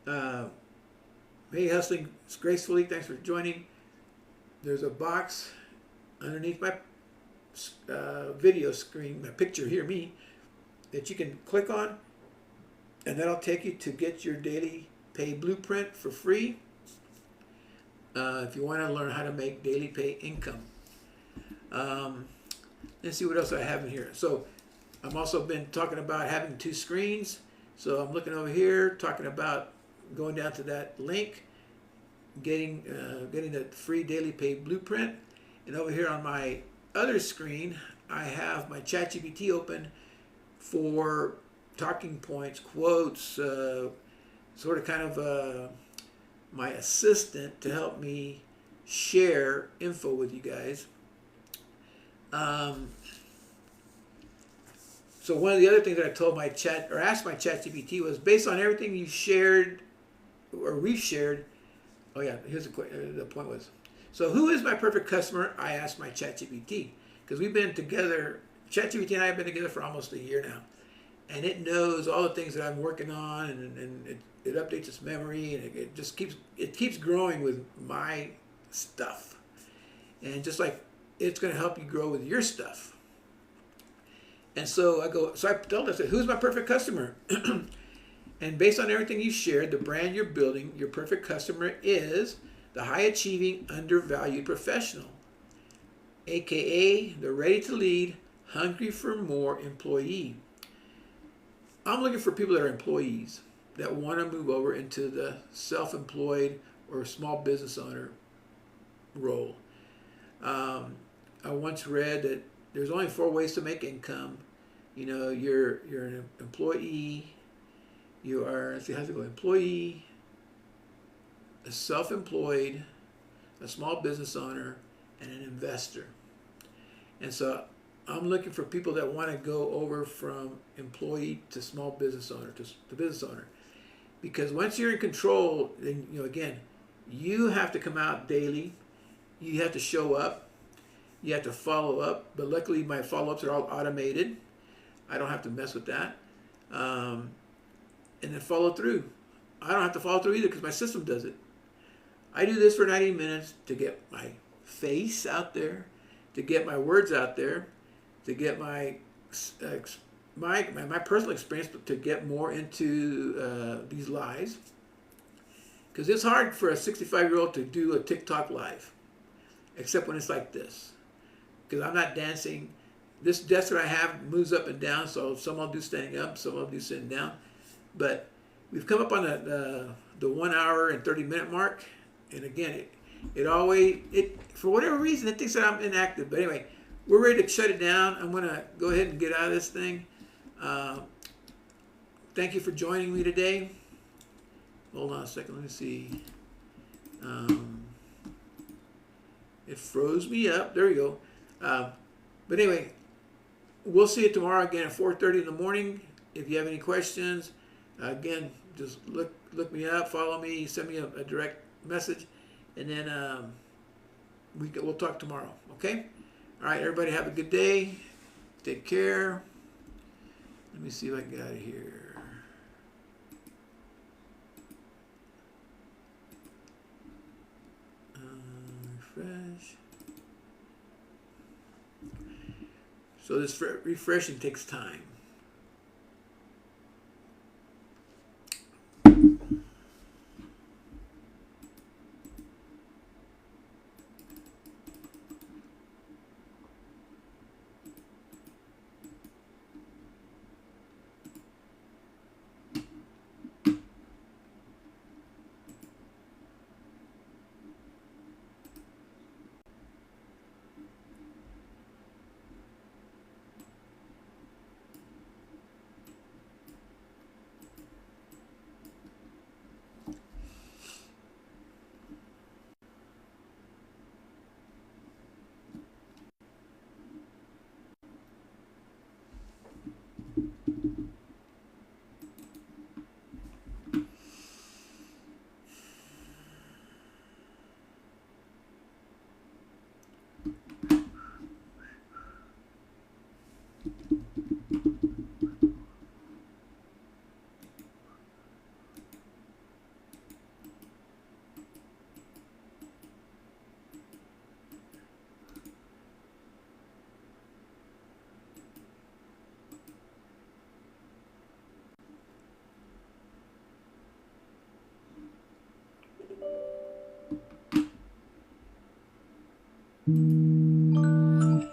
[SPEAKER 1] Hey Hustling Gracefully. Thanks for joining. There's a box underneath my video screen, my picture here, me, that you can click on, and that'll take you to get your daily pay blueprint for free. If you want to learn how to make daily pay income. Let's see what else I have in here. So I've also been talking about having two screens. So I'm looking over here, talking about going down to that link, getting the free daily pay blueprint. And over here on my other screen, I have my ChatGPT open for talking points, quotes, sort of kind of my assistant to help me share info with you guys. So one of the other things that I told my asked my ChatGPT was, based on everything you shared or we've shared. Oh yeah, here's the point was. So who is my perfect customer? I asked my ChatGPT, because we've been together. ChatGPT and I have been together for almost a year now, and it knows all the things that I'm working on, and it updates its memory, and it just keeps growing with my stuff, and just like it's going to help you grow with your stuff. And so I told her, I said, who's my perfect customer? And based on everything you shared, the brand you're building, your perfect customer is the high-achieving, undervalued professional, aka the ready to lead, hungry for more employee. I'm looking for people that are employees that want to move over into the self-employed or small business owner role. I once read that there's only 4 ways to make income. You're an employee. You are, let's see, how's it go? Employee, a self-employed, a small business owner, and an investor. And so I'm looking for people that want to go over from employee to small business owner to business owner. Because once you're in control, then, again, you have to come out daily. You have to show up. You have to follow up. But luckily, my follow-ups are all automated. I don't have to mess with that. And then follow through. I don't have to follow through either, because my system does it. I do this for 90 minutes to get my face out there, to get my words out there, to get my personal experience, but to get more into these lives. Because it's hard for a 65-year-old to do a TikTok live, except when it's like this. Because I'm not dancing. This desk that I have moves up and down, so some I'll do standing up, some I'll do sitting down. But we've come up on the 1 hour and 30 minute mark, and again, For whatever reason, it thinks that I'm inactive. But anyway, we're ready to shut it down. I'm going to go ahead and get out of this thing. Thank you for joining me today. Hold on a second. Let me see. It froze me up. There we go. But anyway, we'll see you tomorrow again at 4:30 in the morning. If you have any questions, again, just look me up, follow me, send me a direct message, and then we'll talk tomorrow. Okay? All right, everybody, have a good day. Take care. Let me see if I can get out of here. Refresh. So this refreshing takes time.
[SPEAKER 3] Mm-hmm.